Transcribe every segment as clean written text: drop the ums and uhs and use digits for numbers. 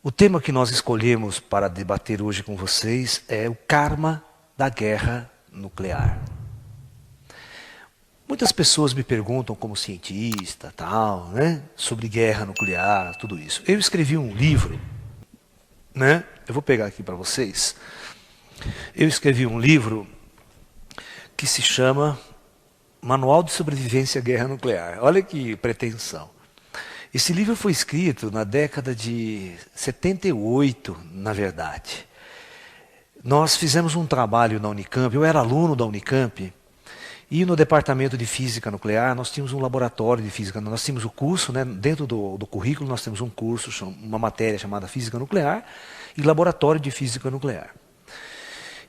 O tema que nós escolhemos para debater hoje com vocês é o karma da guerra nuclear. Muitas pessoas me perguntam como cientista, tal, né, sobre guerra nuclear, tudo isso. Eu escrevi um livro, né? Eu vou pegar aqui para vocês. Eu escrevi um livro que se chama Manual de Sobrevivência à Guerra Nuclear. Olha que pretensão. Esse livro foi escrito na década de 78, na verdade. Nós fizemos um trabalho na Unicamp, eu era aluno da Unicamp, e no departamento de física nuclear nós tínhamos um laboratório de física, nós tínhamos o curso, né, dentro do currículo nós temos um curso, uma matéria chamada física nuclear e laboratório de física nuclear.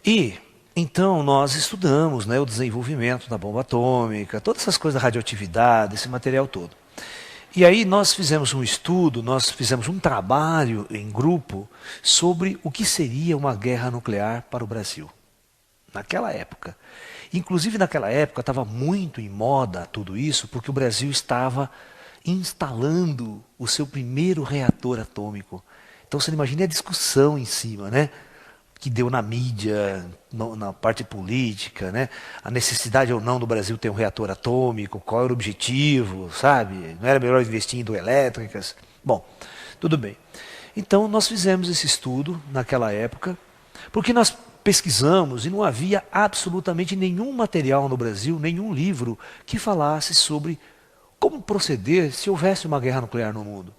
E então nós estudamos, né, o desenvolvimento da bomba atômica, todas essas coisas da radioatividade, esse material todo. E aí nós fizemos um estudo, nós fizemos um trabalho em grupo sobre o que seria uma guerra nuclear para o Brasil, naquela época. Inclusive naquela época estava muito em moda tudo isso, porque o Brasil estava instalando o seu primeiro reator atômico. Então você imagina a discussão em cima, né? Que deu na mídia, na parte política, né? A necessidade ou não do Brasil ter um reator atômico, qual era o objetivo, sabe? Não era melhor investir em hidroelétricas? Bom, tudo bem. Então nós fizemos esse estudo naquela época, porque nós pesquisamos e não havia absolutamente nenhum material no Brasil, nenhum livro que falasse sobre como proceder se houvesse uma guerra nuclear no mundo.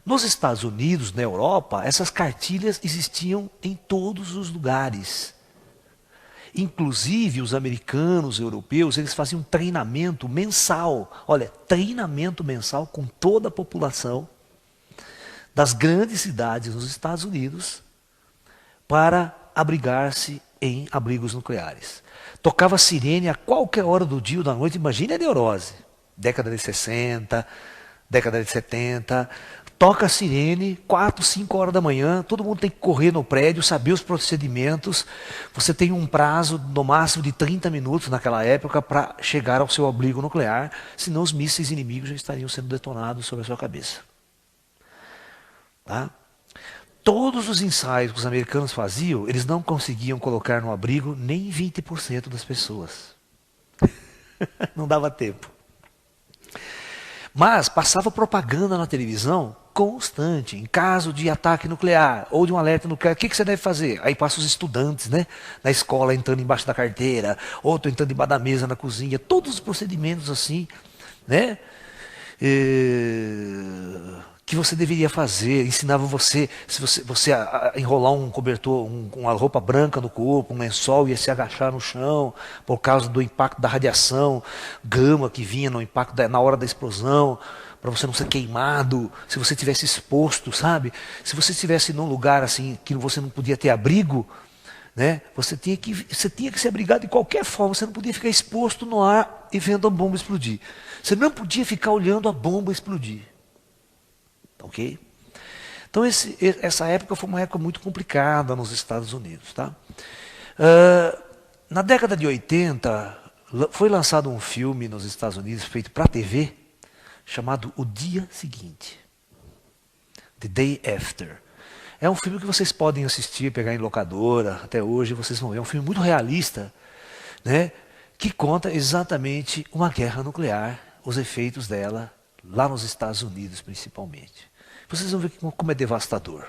Nos Estados Unidos, na Europa, essas cartilhas existiam em todos os lugares. Inclusive, os americanos, europeus, eles faziam treinamento mensal. Olha, treinamento mensal com toda a população das grandes cidades nos Estados Unidos para abrigar-se em abrigos nucleares. Tocava sirene a qualquer hora do dia ou da noite, imagine a neurose. Década de 60, década de 70... Toca a sirene, 4, 5 horas da manhã, todo mundo tem que correr no prédio, saber os procedimentos. Você tem um prazo, no máximo, de 30 minutos naquela época para chegar ao seu abrigo nuclear, senão os mísseis inimigos já estariam sendo detonados sobre a sua cabeça. Tá? Todos os ensaios que os americanos faziam, eles não conseguiam colocar no abrigo nem 20% das pessoas. Não dava tempo. Mas passava propaganda na televisão constante, em caso de ataque nuclear ou de um alerta nuclear, o que você deve fazer? Aí passa os estudantes, né, na escola entrando embaixo da carteira, outro entrando embaixo da mesa na cozinha, todos os procedimentos assim, né, que você deveria fazer, ensinava você, se você enrolar um cobertor, uma roupa branca no corpo, um lençol, ia se agachar no chão por causa do impacto da radiação gama que vinha no impacto na hora da explosão, para você não ser queimado, se você tivesse exposto, sabe? Se você estivesse num lugar assim que você não podia ter abrigo, né? Você tinha que se abrigar de qualquer forma, você não podia ficar exposto no ar e vendo a bomba explodir. Você não podia ficar olhando a bomba explodir. Ok? Então essa época foi uma época muito complicada nos Estados Unidos. Tá? Na década de 80, foi lançado um filme nos Estados Unidos feito para a TV, chamado O Dia Seguinte. The Day After. É um filme que vocês podem assistir, pegar em locadora, até hoje vocês vão ver. É um filme muito realista, né, que conta exatamente uma guerra nuclear, os efeitos dela, lá nos Estados Unidos principalmente. Vocês vão ver como é devastador.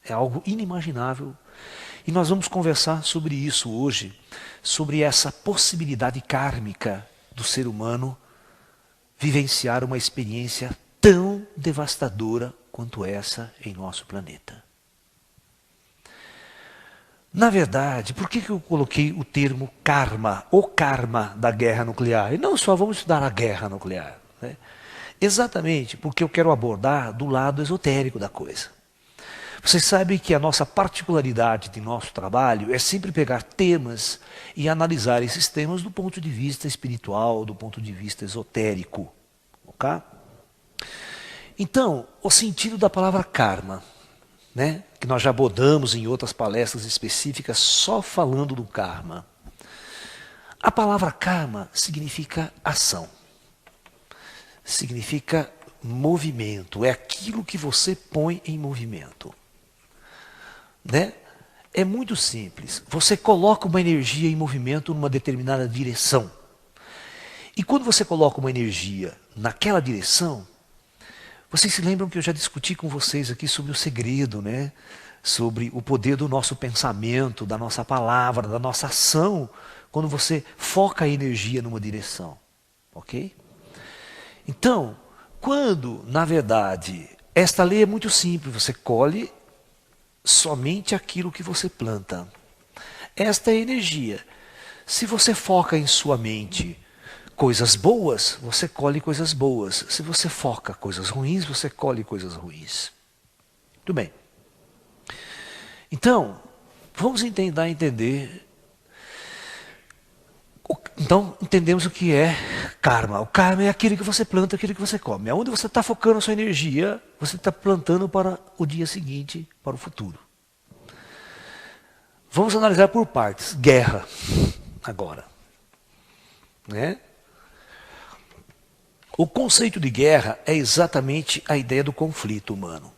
É algo inimaginável. E nós vamos conversar sobre isso hoje, sobre essa possibilidade kármica do ser humano vivenciar uma experiência tão devastadora quanto essa em nosso planeta. Na verdade, por que eu coloquei o termo karma, o karma da guerra nuclear? E não só vamos estudar a guerra nuclear, né? Exatamente porque eu quero abordar do lado esotérico da coisa. Vocês sabem que a nossa particularidade de nosso trabalho é sempre pegar temas e analisar esses temas do ponto de vista espiritual, do ponto de vista esotérico. Okay? Então, o sentido da palavra karma, né, que nós já abordamos em outras palestras específicas só falando do karma. A palavra karma significa ação. Significa movimento, é aquilo que você põe em movimento. Né? É muito simples. Você coloca uma energia em movimento numa determinada direção. E quando você coloca uma energia naquela direção, vocês se lembram que eu já discuti com vocês aqui sobre o segredo, né? Sobre o poder do nosso pensamento, da nossa palavra, da nossa ação, quando você foca a energia numa direção. Ok? Então, quando, na verdade, esta lei é muito simples, você colhe somente aquilo que você planta. Esta é a energia. Se você foca em sua mente coisas boas, você colhe coisas boas. Se você foca coisas ruins, você colhe coisas ruins. Tudo bem. Então, vamos tentar entender. Então, entendemos o que é karma. O karma é aquilo que você planta, aquilo que você come. Onde você está focando a sua energia, você está plantando para o dia seguinte, para o futuro. Vamos analisar por partes. Guerra, agora. Né? O conceito de guerra é exatamente a ideia do conflito humano.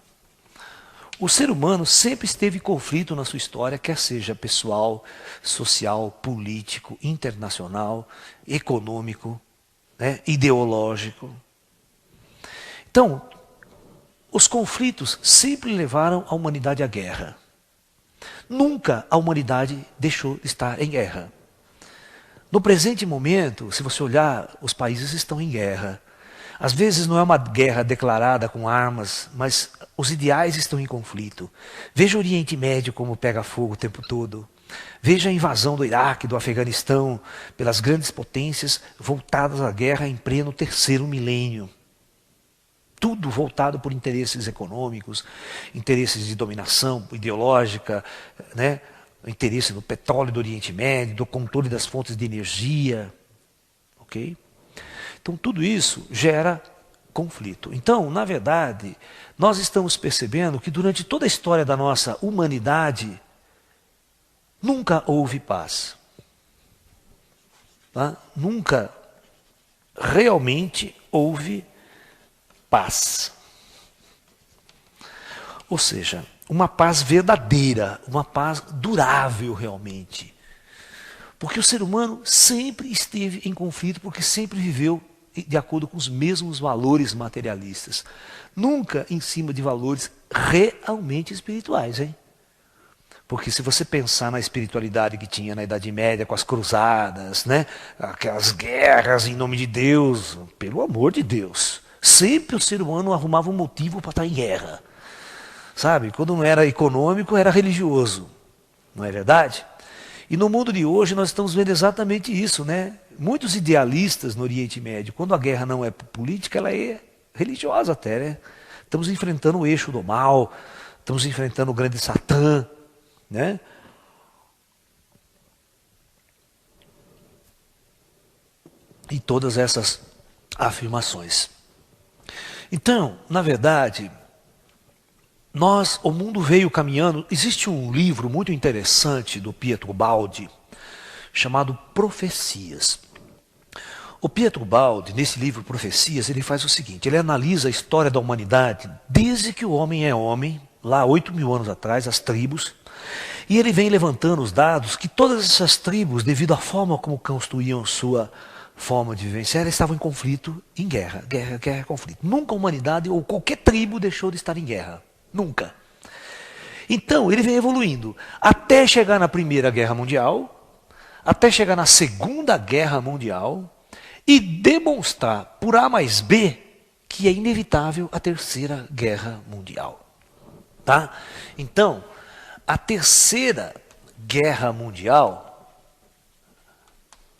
O ser humano sempre esteve em conflito na sua história, quer seja pessoal, social, político, internacional, econômico, né, ideológico. Então, os conflitos sempre levaram a humanidade à guerra. Nunca a humanidade deixou de estar em guerra. No presente momento, se você olhar, os países estão em guerra. Às vezes não é uma guerra declarada com armas, mas os ideais estão em conflito. Veja o Oriente Médio como pega fogo o tempo todo. Veja a invasão do Iraque, do Afeganistão, pelas grandes potências voltadas à guerra em pleno terceiro milênio. Tudo voltado por interesses econômicos, interesses de dominação ideológica, né? Interesse no petróleo do Oriente Médio, do controle das fontes de energia. Ok? Então, tudo isso gera conflito. Então, na verdade, nós estamos percebendo que durante toda a história da nossa humanidade, nunca houve paz. Tá? Nunca realmente houve paz. Ou seja, uma paz verdadeira, uma paz durável realmente. Porque o ser humano sempre esteve em conflito, porque sempre viveu de acordo com os mesmos valores materialistas. Nunca em cima de valores realmente espirituais, hein? Porque se você pensar na espiritualidade que tinha na Idade Média, com as cruzadas, né? Aquelas guerras em nome de Deus, pelo amor de Deus, sempre o ser humano arrumava um motivo para estar em guerra. Sabe? Quando não era econômico, era religioso. Não é verdade? E no mundo de hoje nós estamos vendo exatamente isso, né? Muitos idealistas no Oriente Médio, quando a guerra não é política, ela é religiosa até, né? Estamos enfrentando o eixo do mal, estamos enfrentando o grande Satã, né? E todas essas afirmações. Então, na verdade, o mundo veio caminhando. Existe um livro muito interessante do Pietro Baldi, chamado Profecias. O Pietro Baldi, nesse livro Profecias, ele faz o seguinte, ele analisa a história da humanidade desde que o homem é homem, lá 8.000 anos atrás, as tribos, e ele vem levantando os dados que todas essas tribos, devido à forma como construíam sua forma de vivenciar, estavam em conflito, em guerra, conflito. Nunca a humanidade ou qualquer tribo deixou de estar em guerra. Nunca. Então, ele vem evoluindo, até chegar na Primeira Guerra Mundial, até chegar na Segunda Guerra Mundial, e demonstrar, por A mais B, que é inevitável a Terceira Guerra Mundial. Tá? Então, a Terceira Guerra Mundial,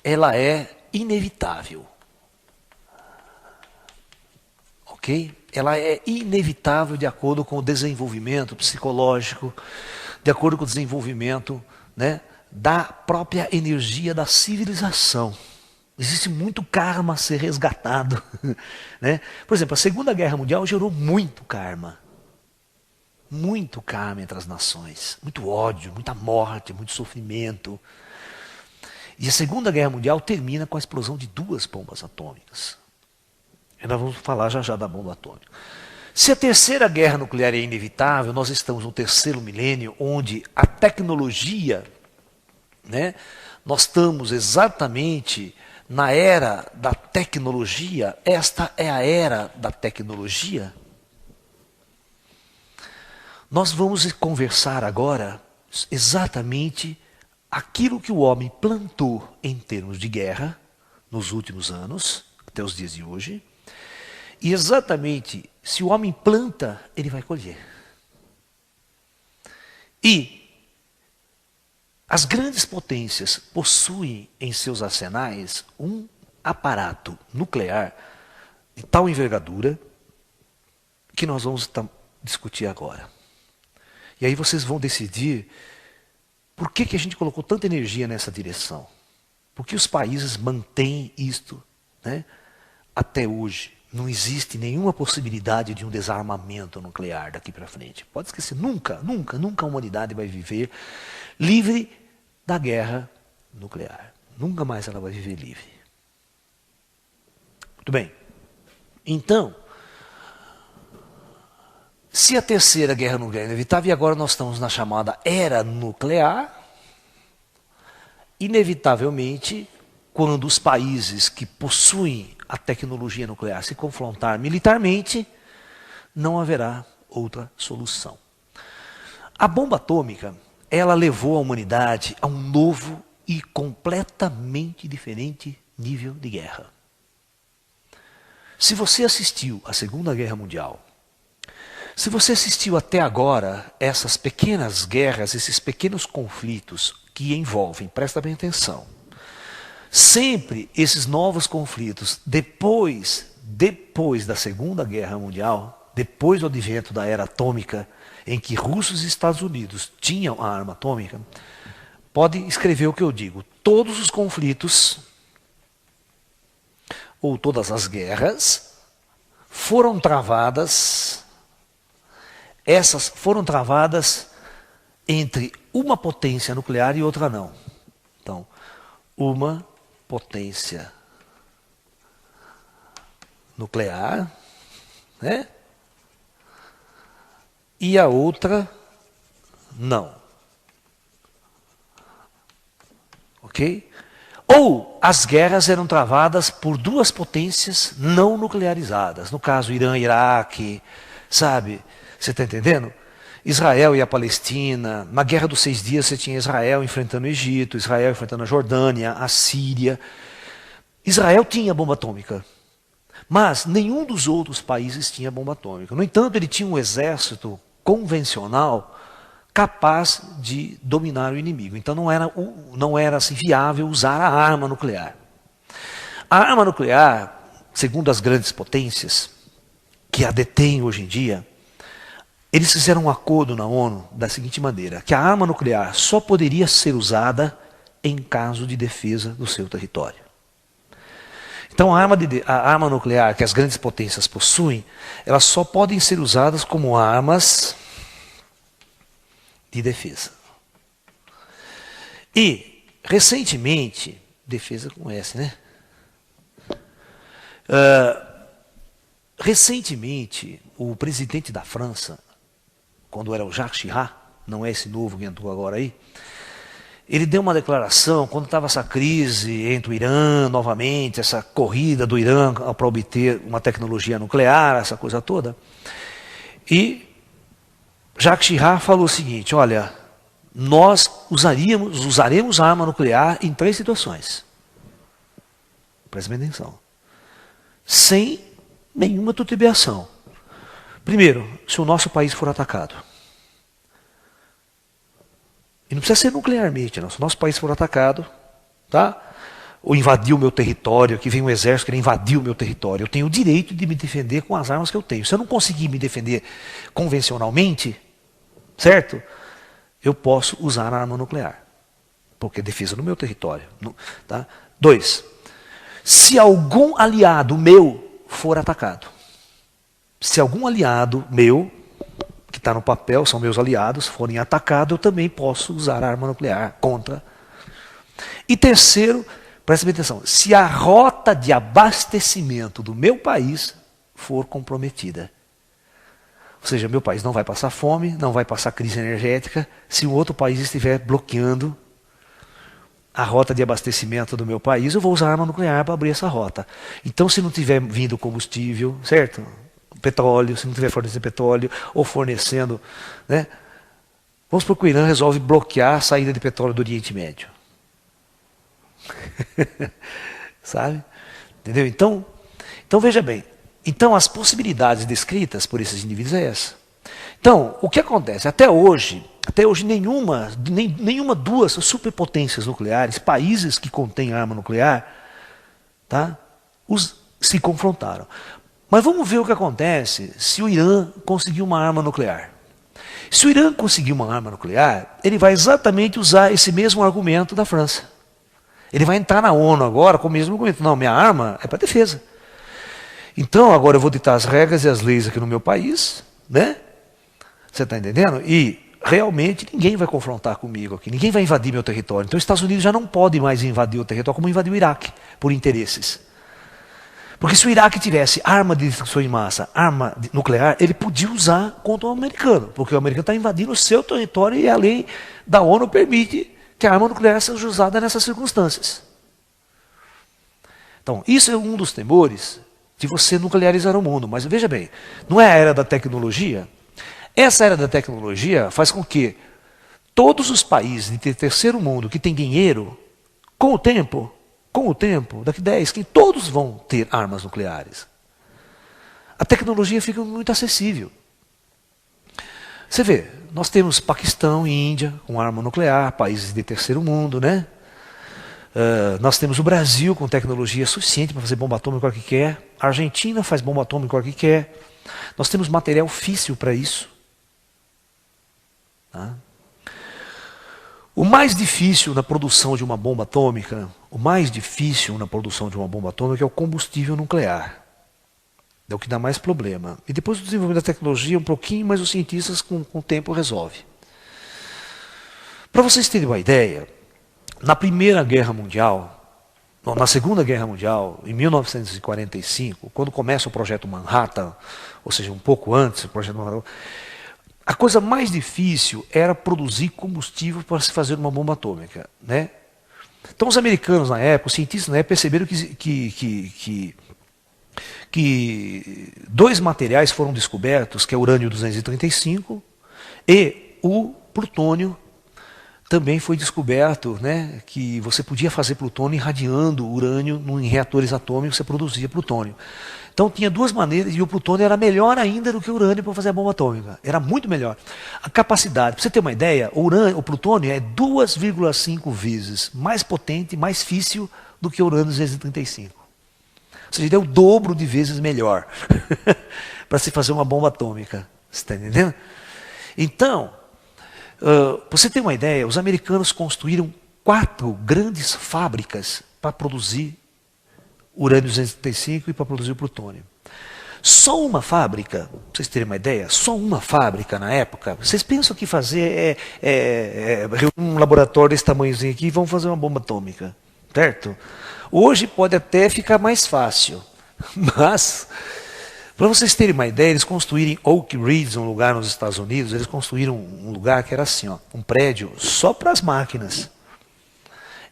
ela é inevitável. Ok? Ela é inevitável de acordo com o desenvolvimento psicológico, de acordo com o desenvolvimento, né, da própria energia da civilização. Existe muito karma a ser resgatado. Né? Por exemplo, a Segunda Guerra Mundial gerou muito karma. Muito karma entre as nações. Muito ódio, muita morte, muito sofrimento. E a Segunda Guerra Mundial termina com a explosão de 2 bombas atômicas. E nós vamos falar já já da bomba atômica. Se a terceira guerra nuclear é inevitável, nós estamos no terceiro milênio, onde a tecnologia, né, nós estamos exatamente na era da tecnologia. Esta é a era da tecnologia. Nós vamos conversar agora exatamente aquilo que o homem plantou em termos de guerra nos últimos anos, até os dias de hoje, e exatamente se o homem planta, ele vai colher. E as grandes potências possuem em seus arsenais um aparato nuclear de tal envergadura que nós vamos discutir agora. E aí vocês vão decidir por que a gente colocou tanta energia nessa direção. Por que os países mantêm isto, né, até hoje? Não existe nenhuma possibilidade de um desarmamento nuclear daqui para frente. Pode esquecer, nunca a humanidade vai viver livre da guerra nuclear. Nunca mais ela vai viver livre. Muito bem. Então, se a terceira guerra nuclear é inevitável, e agora nós estamos na chamada era nuclear, inevitavelmente, quando os países que possuem a tecnologia nuclear se confrontar militarmente, não haverá outra solução. A bomba atômica, ela levou a humanidade a um novo e completamente diferente nível de guerra. Se você assistiu à Segunda Guerra Mundial, se você assistiu até agora essas pequenas guerras, esses pequenos conflitos que envolvem, presta bem atenção, sempre esses novos conflitos, depois da Segunda Guerra Mundial, depois do advento da era atômica, em que russos e Estados Unidos tinham a arma atômica, pode escrever o que eu digo, todos os conflitos, ou todas as guerras, foram travadas, essas foram travadas entre uma potência nuclear e outra não. Então, uma potência nuclear, né? E a outra não. Ok? Ou as guerras eram travadas por duas potências não nuclearizadas. No caso, Irã e Iraque, sabe? Você está entendendo? Israel e a Palestina. Na Guerra dos 6 Dias você tinha Israel enfrentando o Egito, Israel enfrentando a Jordânia, a Síria. Israel tinha bomba atômica, mas nenhum dos outros países tinha bomba atômica. No entanto, ele tinha um exército convencional capaz de dominar o inimigo. Então não era assim, viável usar a arma nuclear. A arma nuclear, segundo as grandes potências que a detêm hoje em dia, eles fizeram um acordo na ONU da seguinte maneira, que a arma nuclear só poderia ser usada em caso de defesa do seu território. Então a arma nuclear que as grandes potências possuem, elas só podem ser usadas como armas de defesa. E, recentemente, defesa com S, né? Recentemente, o presidente da França, quando era o Jacques Chirac, não é esse novo que entrou agora aí, ele deu uma declaração, quando estava essa crise entre o Irã, novamente, essa corrida do Irã para obter uma tecnologia nuclear, essa coisa toda, e Jacques Chirac falou o seguinte, olha, nós usaremos a arma nuclear em 3 situações. Presta bem atenção. Sem nenhuma titubeação. Primeiro, se o nosso país for atacado. E não precisa ser nuclearmente, não. Se o nosso país for atacado, tá? Ou invadir o meu território, que vem um exército querendo invadir o meu território, eu tenho o direito de me defender com as armas que eu tenho. Se eu não conseguir me defender convencionalmente, certo? Eu posso usar a arma nuclear. Porque é defesa no meu território. Tá? 2. Se algum aliado meu for atacado, se algum aliado meu, que está no papel, são meus aliados, forem atacados, eu também posso usar a arma nuclear contra. E terceiro, presta bem atenção, se a rota de abastecimento do meu país for comprometida. Ou seja, meu país não vai passar fome, não vai passar crise energética, se um outro país estiver bloqueando a rota de abastecimento do meu país, eu vou usar arma nuclear para abrir essa rota. Então, se não tiver vindo combustível, certo? Petróleo, se não tiver fornecendo petróleo, ou fornecendo, né? Vamos supor que o Irã resolve bloquear a saída de petróleo do Oriente Médio. Sabe? Entendeu? Então veja bem. Então as possibilidades descritas por esses indivíduos é essa. Então, o que acontece? Até hoje nenhuma duas superpotências nucleares, países que contêm arma nuclear, tá? Se confrontaram. Mas vamos ver o que acontece se o Irã conseguir uma arma nuclear. Se o Irã conseguir uma arma nuclear, ele vai exatamente usar esse mesmo argumento da França. Ele vai entrar na ONU agora com o mesmo argumento. Não, minha arma é para defesa. Então, agora eu vou ditar as regras e as leis aqui no meu país, né? Você está entendendo? E realmente ninguém vai confrontar comigo aqui, ninguém vai invadir meu território. Então, os Estados Unidos já não pode mais invadir o território como invadiu o Iraque, por interesses. Porque se o Iraque tivesse arma de destruição em massa, arma nuclear, ele podia usar contra o americano, porque o americano está invadindo o seu território e a lei da ONU permite que a arma nuclear seja usada nessas circunstâncias. Então, isso é um dos temores de você nuclearizar o mundo. Mas veja bem, não é a era da tecnologia? Essa era da tecnologia faz com que todos os países de terceiro mundo que têm dinheiro, com o tempo, daqui 10, que todos vão ter armas nucleares. A tecnologia fica muito acessível. Você vê, nós temos Paquistão e Índia com arma nuclear, países de terceiro mundo, né? Nós temos o Brasil com tecnologia suficiente para fazer bomba atômica a hora que quer. A Argentina faz bomba atômica a hora que quer. Nós temos material físsil para isso. Tá? O mais difícil na produção de uma bomba atômica, é o combustível nuclear. É o que dá mais problema. E depois do desenvolvimento da tecnologia, um pouquinho, mas os cientistas com o tempo resolvem. Para vocês terem uma ideia, na Segunda Guerra Mundial, em 1945, quando começa o Projeto Manhattan, ou seja, um pouco antes do Projeto Manhattan, a coisa mais difícil era produzir combustível para se fazer uma bomba atômica, né? Então os americanos na época, os cientistas na época perceberam que dois materiais foram descobertos, que é o urânio 235 e o plutônio. Também foi descoberto, né, que você podia fazer plutônio irradiando urânio em reatores atômicos, você produzia plutônio. Então tinha duas maneiras, e o plutônio era melhor ainda do que o urânio para fazer a bomba atômica. Era muito melhor. A capacidade, para você ter uma ideia, o plutônio é 2,5 vezes mais potente, mais difícil do que o urânio 235. Ou seja, ele é o dobro de vezes melhor para se fazer uma bomba atômica. Você está entendendo? Então, para você ter uma ideia, os americanos construíram 4 grandes fábricas para produzir urânio 235 e para produzir o plutônio. Só uma fábrica, para vocês terem uma ideia, só uma fábrica na época, vocês pensam que fazer um laboratório desse tamanhozinho aqui e vão fazer uma bomba atômica, certo? Hoje pode até ficar mais fácil, mas para vocês terem uma ideia, eles construíram em Oak Ridge, um lugar nos Estados Unidos, eles construíram um lugar que era assim, ó, um prédio só para as máquinas.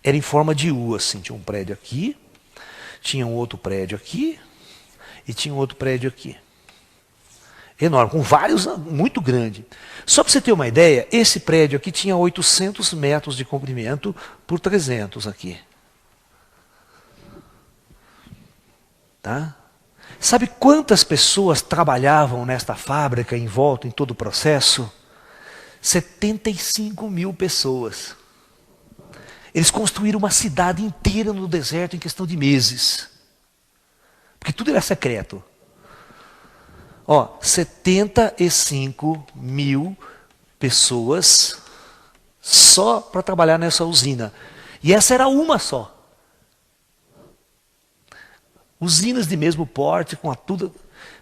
Era em forma de U, assim, tinha um prédio aqui, tinha um outro prédio aqui e tinha um outro prédio aqui. Enorme, com vários, muito grande. Só para você ter uma ideia, esse prédio aqui tinha 800 metros de comprimento por 300 aqui. Tá? Sabe quantas pessoas trabalhavam nesta fábrica em volta, em todo o processo? 75 mil pessoas. Eles construíram uma cidade inteira no deserto em questão de meses. Porque tudo era secreto. 75 mil pessoas só para trabalhar nessa usina. E essa era uma só. Usinas de mesmo porte, com tudo,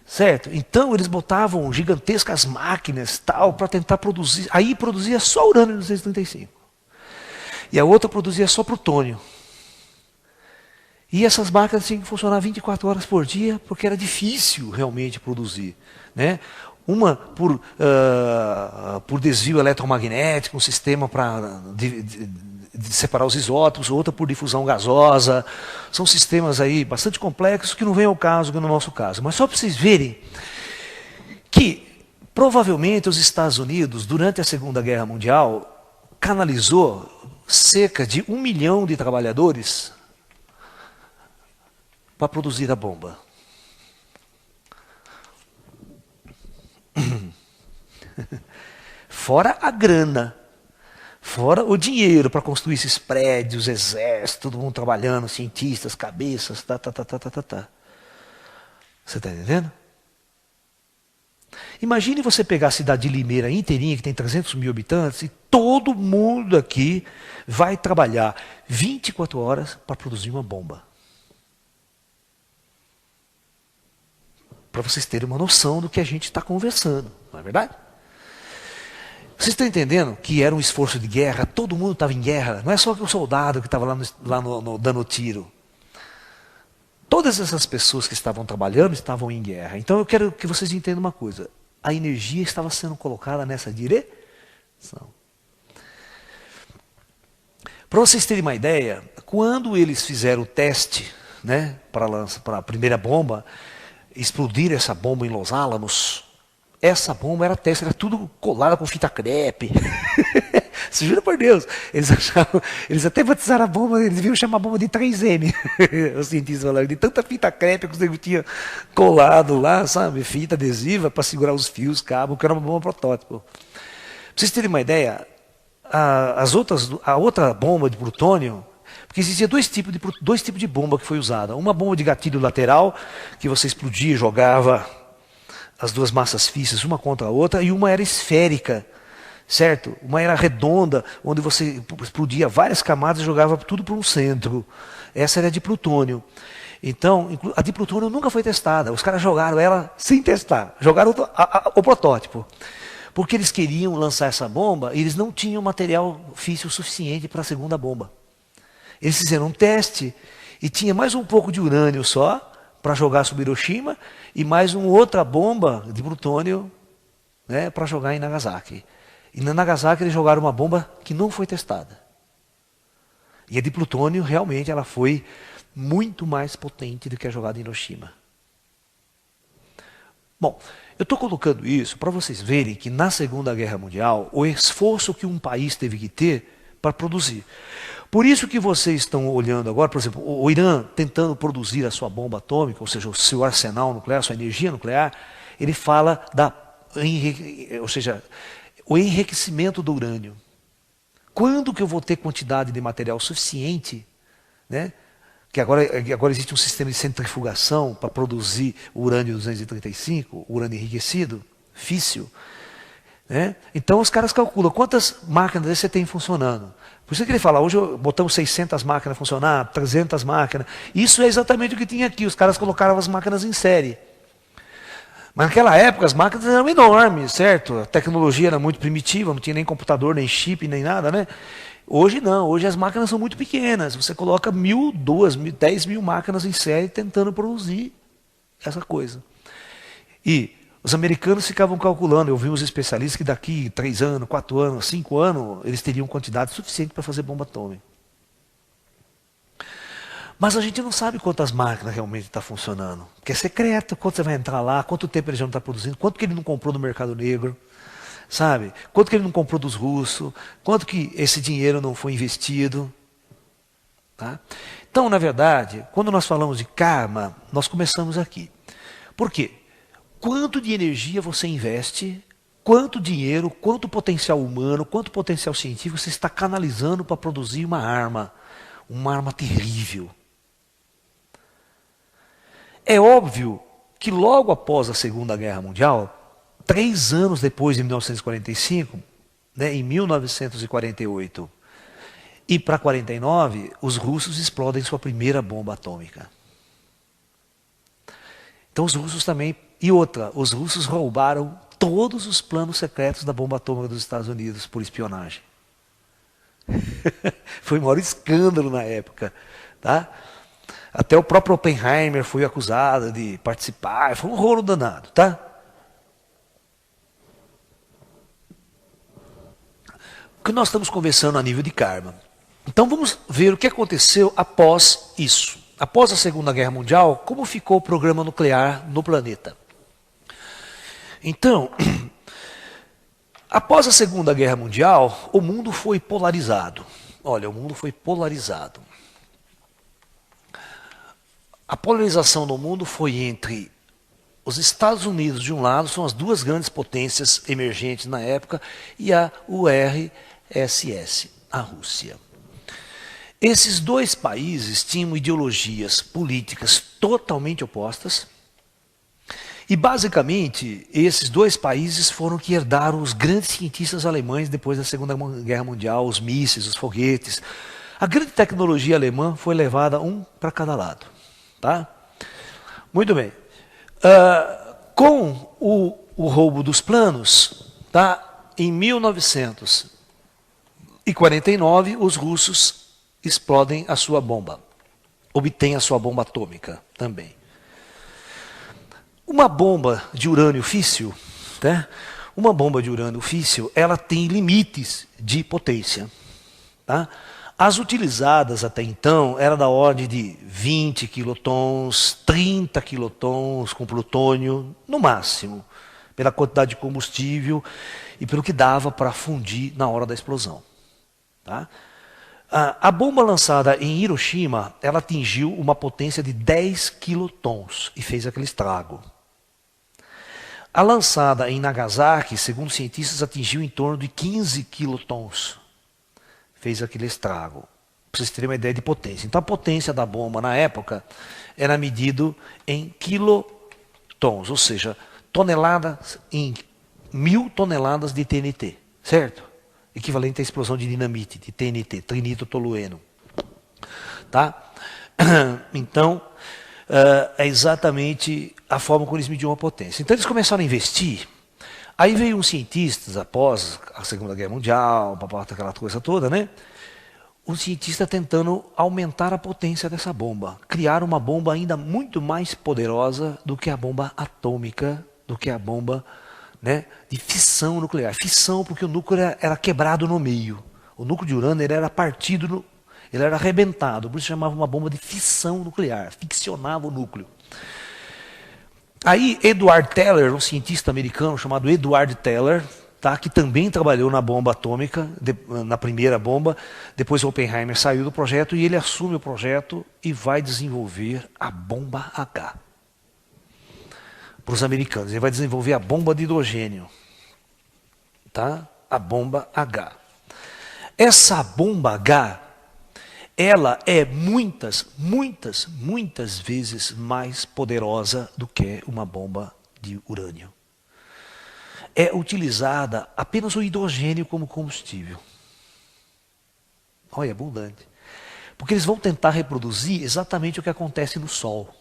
certo? Então eles botavam gigantescas máquinas tal para tentar produzir. Aí produzia só urânio 235. E a outra produzia só plutônio. E essas máquinas tinham que funcionar 24 horas por dia, porque era difícil realmente produzir, né? Uma por desvio eletromagnético, um sistema para de separar os isótopos, outra por difusão gasosa. São sistemas aí bastante complexos que não vem ao caso no nosso caso. Mas só para vocês verem que provavelmente os Estados Unidos, durante a Segunda Guerra Mundial, canalizou cerca de 1 milhão de trabalhadores para produzir a bomba. Fora a grana, fora o dinheiro para construir esses prédios, exército, todo mundo trabalhando, cientistas, cabeças, tá. Você está entendendo? Imagine você pegar a cidade de Limeira inteirinha, que tem 300 mil habitantes, e todo mundo aqui vai trabalhar 24 horas para produzir uma bomba. Para vocês terem uma noção do que a gente está conversando, não é verdade? Vocês estão entendendo que era um esforço de guerra, todo mundo estava em guerra, não é só o soldado que estava lá dando tiro. Todas essas pessoas que estavam trabalhando estavam em guerra. Então eu quero que vocês entendam uma coisa, a energia estava sendo colocada nessa direção. Para vocês terem uma ideia, quando eles fizeram o teste, né, para a primeira bomba, explodir essa bomba em Los Alamos, essa bomba era teste, era tudo colado com fita crepe. Se jura por Deus. Eles até batizaram a bomba, eles deviam chamar a bomba de 3M. Os cientistas falaram, de tanta fita crepe que os tinha colado lá, sabe? Fita adesiva para segurar os fios, cabo, que era uma bomba protótipo. Pra vocês terem uma ideia, a outra bomba de plutônio, porque existia dois tipos de bomba que foi usada. Uma bomba de gatilho lateral, que você explodia e jogava as duas massas físicas uma contra a outra, e uma era esférica, certo? Uma era redonda, onde você explodia várias camadas e jogava tudo para um centro. Essa era a de plutônio. Então, a de plutônio nunca foi testada. Os caras jogaram ela sem testar. Jogaram o protótipo. Porque eles queriam lançar essa bomba e eles não tinham material físico suficiente para a segunda bomba. Eles fizeram um teste e tinha mais um pouco de urânio só para jogar sobre Hiroshima e mais uma outra bomba de plutônio, né, para jogar em Nagasaki. E na Nagasaki eles jogaram uma bomba que não foi testada. E a de plutônio realmente ela foi muito mais potente do que a jogada em Hiroshima. Bom, eu estou colocando isso para vocês verem que na Segunda Guerra Mundial o esforço que um país teve que ter para produzir. Por isso que vocês estão olhando agora, por exemplo, o Irã tentando produzir a sua bomba atômica, ou seja, o seu arsenal nuclear, a sua energia nuclear, ele fala o enriquecimento do urânio. Quando que eu vou ter quantidade de material suficiente, né? Que agora existe um sistema de centrifugação para produzir o urânio 235, o urânio enriquecido, físsil. Né? Então os caras calculam quantas máquinas você tem funcionando. Por isso que ele fala, hoje botamos 600 máquinas a funcionar, 300 máquinas. Isso é exatamente o que tinha aqui, os caras colocaram as máquinas em série. Mas naquela época as máquinas eram enormes, certo? A tecnologia era muito primitiva, não tinha nem computador, nem chip, nem nada, né? Hoje não, hoje as máquinas são muito pequenas. Você coloca 1.000, 2.000, 10.000 máquinas em série tentando produzir essa coisa. E os americanos ficavam calculando, eu vi uns especialistas que daqui 3 anos, 4 anos, 5 anos, eles teriam quantidade suficiente para fazer bomba atômica. Mas a gente não sabe quantas máquinas realmente estão funcionando. Porque é secreto, quanto você vai entrar lá, quanto tempo ele já não está produzindo, quanto que ele não comprou no mercado negro, sabe? Quanto que ele não comprou dos russos, quanto que esse dinheiro não foi investido. Tá? Então, na verdade, quando nós falamos de karma, nós começamos aqui. Por quê? Quanto de energia você investe, quanto dinheiro, quanto potencial humano, quanto potencial científico você está canalizando para produzir uma arma terrível. É óbvio que logo após a Segunda Guerra Mundial, 3 anos depois de 1945, né, em 1948 e para 49, os russos explodem sua primeira bomba atômica. Então os russos também, e outra, os russos roubaram todos os planos secretos da bomba atômica dos Estados Unidos por espionagem. Foi o maior escândalo na época. Tá? Até o próprio Oppenheimer foi acusado de participar, foi um rolo danado, tá? O que nós estamos conversando a nível de karma. Então vamos ver o que aconteceu após isso. Após a Segunda Guerra Mundial, como ficou o programa nuclear no planeta? Então, após a Segunda Guerra Mundial, o mundo foi polarizado. Olha, o mundo foi polarizado. A polarização do mundo foi entre os Estados Unidos, de um lado, são as duas grandes potências emergentes na época, e a URSS, a Rússia. Esses dois países tinham ideologias políticas totalmente opostas, e basicamente esses dois países foram que herdaram os grandes cientistas alemães depois da Segunda Guerra Mundial, os mísseis, os foguetes. A grande tecnologia alemã foi levada um para cada lado. Tá? Muito bem. Com o roubo dos planos, tá? Em 1949, os russos explodem a sua bomba. Obtêm a sua bomba atômica também. Uma bomba de urânio físsil, né? Uma bomba de urânio físsil, ela tem limites de potência. Tá? As utilizadas até então eram da ordem de 20 quilotons, 30 quilotons com plutônio, no máximo, pela quantidade de combustível e pelo que dava para fundir na hora da explosão. Tá? A bomba lançada em Hiroshima, ela atingiu uma potência de 10 quilotons e fez aquele estrago. A lançada em Nagasaki, segundo cientistas, atingiu em torno de 15 quilotons. Fez aquele estrago. Para vocês terem uma ideia de potência. Então a potência da bomba na época era medido em quilotons, ou seja, toneladas em 1000 toneladas de TNT, certo? Equivalente à explosão de dinamite, de TNT, trinitrotolueno. Tá? Então, é exatamente a forma como eles mediam a potência. Então eles começaram a investir. Aí veio uns cientistas, após a Segunda Guerra Mundial, aquela coisa toda, né? Um cientista tentando aumentar a potência dessa bomba. Criar uma bomba ainda muito mais poderosa do que a bomba atômica, do que a bomba, né, de fissão nuclear. Fissão porque o núcleo era quebrado no meio. O núcleo de urânio ele era partido, ele era arrebentado. Por isso chamava uma bomba de fissão nuclear. Ficcionava o núcleo. Aí Edward Teller, um cientista americano chamado Edward Teller, tá, que também trabalhou na bomba atômica, na primeira bomba, depois Oppenheimer saiu do projeto e ele assume o projeto e vai desenvolver a bomba H. Para os americanos, ele vai desenvolver a bomba de hidrogênio. Tá? A bomba H. Essa bomba H, ela é muitas vezes mais poderosa do que uma bomba de urânio. É utilizada apenas o hidrogênio como combustível. Olha, é abundante. Porque eles vão tentar reproduzir exatamente o que acontece no Sol.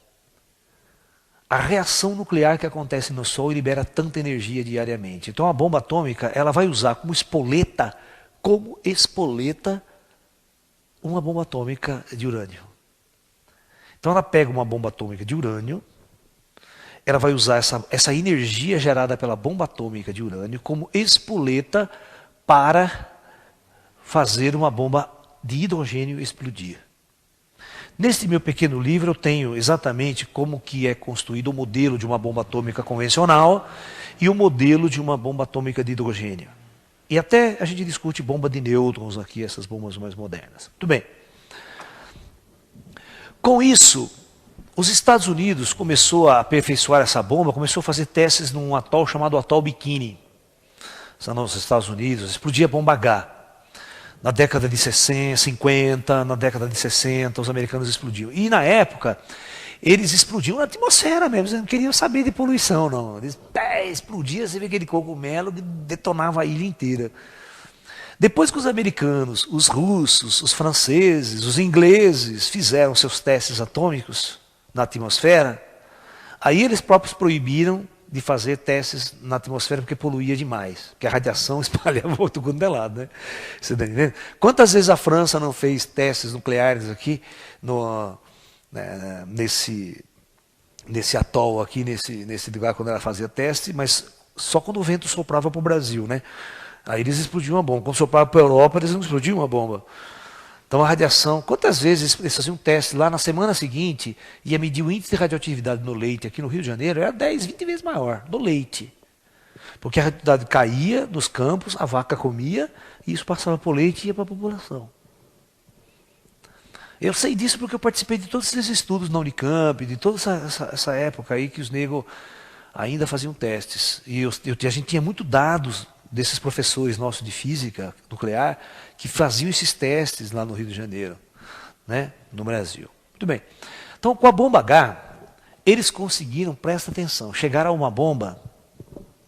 A reação nuclear que acontece no Sol libera tanta energia diariamente. Então a bomba atômica, ela vai usar como espoleta uma bomba atômica de urânio. Então ela pega uma bomba atômica de urânio, ela vai usar essa energia gerada pela bomba atômica de urânio como espoleta para fazer uma bomba de hidrogênio explodir. Neste meu pequeno livro eu tenho exatamente como que é construído o modelo de uma bomba atômica convencional e o modelo de uma bomba atômica de hidrogênio. E até a gente discute bomba de nêutrons aqui, essas bombas mais modernas. Muito bem. Com isso, os Estados Unidos começou a aperfeiçoar essa bomba, começou a fazer testes num atol chamado atol Bikini. Nos Estados Unidos, explodia a bomba H. Na década de 60, 50, na década de 60, os americanos explodiam. E na época, eles explodiam na atmosfera mesmo, eles não queriam saber de poluição, não. Eles explodiam, você vê aquele cogumelo que detonava a ilha inteira. Depois que os americanos, os russos, os franceses, os ingleses fizeram seus testes atômicos na atmosfera, aí eles próprios proibiram de fazer testes na atmosfera porque poluía demais, porque a radiação espalhava outro quanto é lado, né? Você tá entendendo? Quantas vezes a França não fez testes nucleares aqui né, nesse atol aqui, nesse lugar quando ela fazia teste, mas só quando o vento soprava para o Brasil, né? Aí eles explodiam uma bomba. Quando soprava para a Europa, eles não explodiam uma bomba. Então a radiação, quantas vezes eles faziam um teste lá na semana seguinte, ia medir o índice de radioatividade no leite aqui no Rio de Janeiro, era 10, 20 vezes maior, no leite. Porque a radioatividade caía nos campos, a vaca comia, e isso passava para o leite e ia para a população. Eu sei disso porque eu participei de todos esses estudos na Unicamp, de toda essa época aí que os negros ainda faziam testes. E a gente tinha muito dados desses professores nossos de física nuclear que faziam esses testes lá no Rio de Janeiro, né, no Brasil. Muito bem. Então, com a bomba H, eles conseguiram, presta atenção, chegar a uma bomba,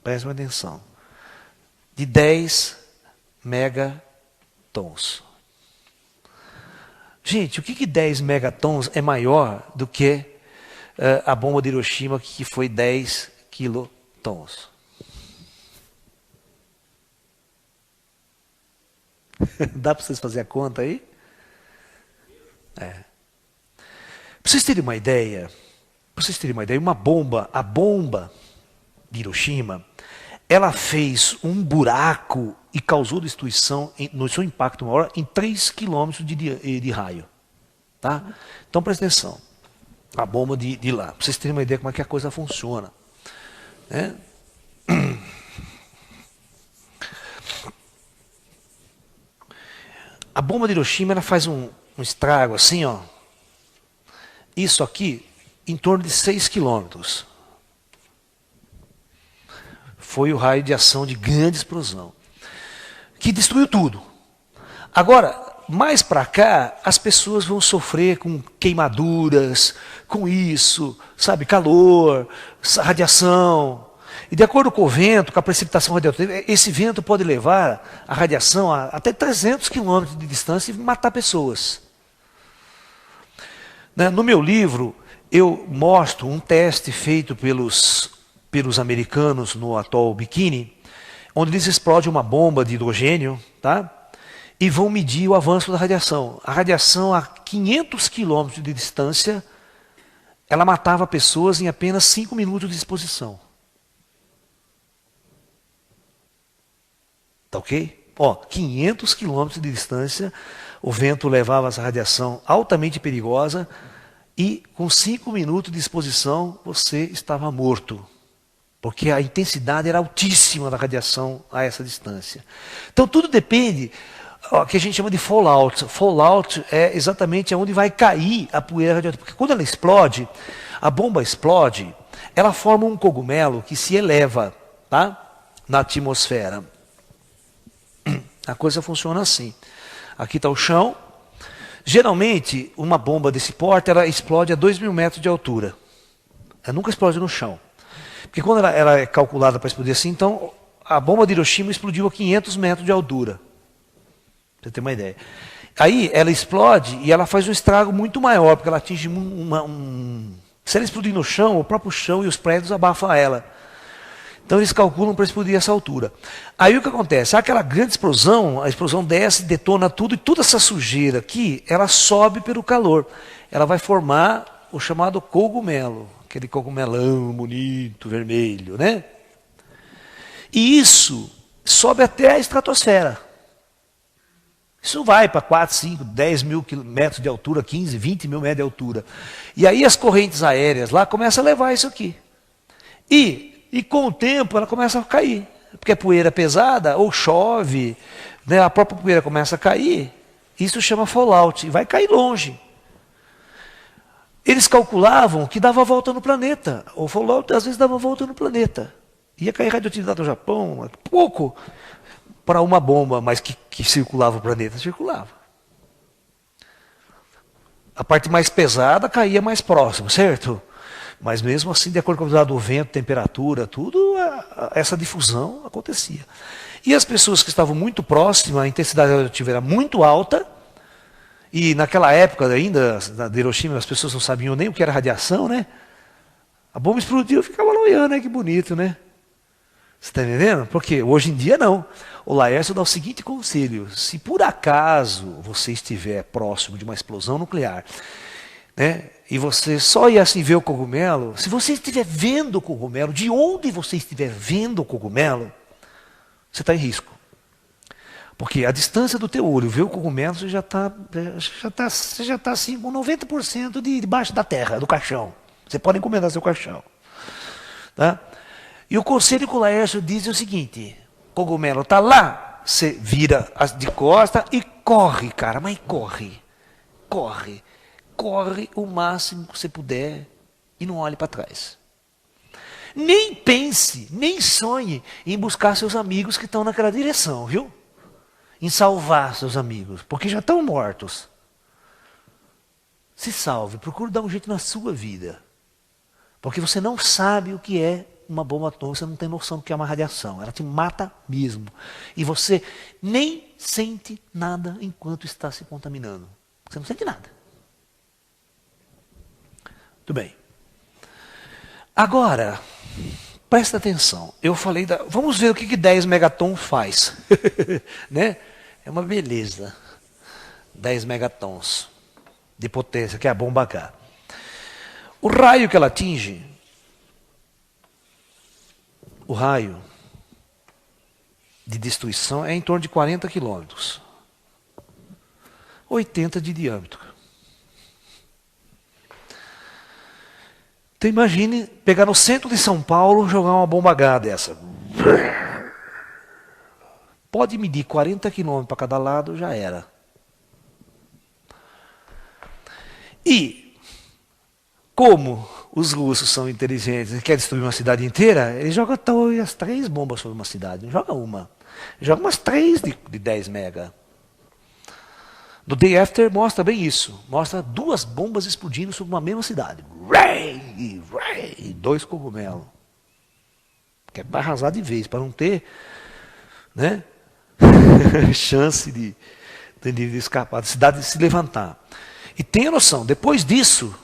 presta atenção, de 10 megatons. Gente, o que 10 megatons é maior do que a bomba de Hiroshima, que foi 10 quilotons? Dá para vocês fazerem a conta aí? Para vocês terem uma ideia, uma bomba, a bomba de Hiroshima, ela fez um buraco e causou destruição no seu impacto maior em 3 quilômetros de raio. Tá? Então presta atenção. A bomba de lá, para vocês terem uma ideia como é que a coisa funciona. Né? A bomba de Hiroshima ela faz um estrago assim, ó. Isso aqui, em torno de 6 quilômetros. Foi o raio de ação de grande explosão, que destruiu tudo. Agora, mais para cá, as pessoas vão sofrer com queimaduras, com isso, sabe, calor, radiação. E de acordo com o vento, com a precipitação radioativa, esse vento pode levar a radiação a até 300 quilômetros de distância e matar pessoas. No meu livro, eu mostro um teste feito pelos americanos no atol Bikini, onde eles explodem uma bomba de hidrogênio, tá? E vão medir o avanço da radiação. A radiação a 500 quilômetros de distância, ela matava pessoas em apenas 5 minutos de exposição. Tá ok? 500 quilômetros de distância, o vento levava essa radiação altamente perigosa e com 5 minutos de exposição você estava morto. Porque a intensidade era altíssima da radiação a essa distância. Então tudo depende, que a gente chama de fallout. Fallout é exatamente onde vai cair a poeira radioativa. Porque quando ela explode, a bomba explode, ela forma um cogumelo que se eleva, tá? Na atmosfera. A coisa funciona assim. Aqui está o chão. Geralmente, uma bomba desse porte, ela explode a 2.000 metros de altura. Ela nunca explode no chão. Porque quando ela é calculada para explodir assim, então a bomba de Hiroshima explodiu a 500 metros de altura. Pra você ter uma ideia. Aí ela explode e ela faz um estrago muito maior, porque ela atinge Se ela explodir no chão, o próprio chão e os prédios abafam ela. Então eles calculam para explodir essa altura. Aí o que acontece? Aquela grande explosão, a explosão desce, detona tudo, e toda essa sujeira aqui, ela sobe pelo calor. Ela vai formar o chamado cogumelo, aquele cogumelão bonito, vermelho, né? E isso sobe até a estratosfera. Isso vai para 4, 5, 10 mil metros de altura, 15, 20 mil metros de altura. E aí as correntes aéreas lá começam a levar isso aqui. E com o tempo ela começa a cair. Porque a poeira é pesada, ou chove, né, a própria poeira começa a cair. Isso chama fallout, e vai cair longe. Eles calculavam que dava a volta no planeta. O fallout às vezes dava a volta no planeta. Ia cair radioatividade no Japão, pouco para uma bomba, mas que circulava o planeta, circulava. A parte mais pesada caía mais próximo, certo? Mas mesmo assim, de acordo com o resultado do vento, temperatura, tudo, essa difusão acontecia. E as pessoas que estavam muito próximas, a intensidade radioativa era muito alta, e naquela época ainda, de Hiroshima, as pessoas não sabiam nem o que era radiação, né? A bomba explodiu e ficava lá olhando, né? Que bonito, né? Você está entendendo? Porque hoje em dia não. O Laércio dá o seguinte conselho: se por acaso você estiver próximo de uma explosão nuclear, né? E você só ia assim ver o cogumelo, se você estiver vendo o cogumelo, de onde você estiver vendo o cogumelo, você está em risco. Porque a distância do teu olho, ver o cogumelo, você já tá assim com 90% debaixo da terra, do caixão. Você pode encomendar seu caixão. Tá? E o conselho que o Laércio diz é o seguinte: cogumelo está lá, você vira de costa e corre, cara, mas corre. Corre. Corre o máximo que você puder e não olhe para trás. Nem pense, nem sonhe em buscar seus amigos que estão naquela direção, viu? Em salvar seus amigos, porque já estão mortos. Se salve, procure dar um jeito na sua vida. Porque você não sabe o que é uma bomba atômica, você não tem noção do que é uma radiação. Ela te mata mesmo. E você nem sente nada enquanto está se contaminando. Você não sente nada. Muito bem. Agora, presta atenção. Eu falei vamos ver o que 10 megatons faz. Né? É uma beleza. 10 megatons de potência, que é a bomba H. O raio que ela atinge, o raio de destruição é em torno de 40 quilômetros. 80 de diâmetro. Então imagine pegar no centro de São Paulo e jogar uma bomba H dessa. Pode medir 40 quilômetros para cada lado, já era. E, como os russos são inteligentes e querem destruir uma cidade inteira, eles jogam as 3 bombas sobre uma cidade. Não joga uma. Joga umas 3 de 10 mega. No Day After mostra bem isso. Mostra 2 bombas explodindo sobre uma mesma cidade. 2 cogumelos. Que é para arrasar de vez, para não ter, né, chance de escapar, da cidade se levantar. E tenha noção, depois disso,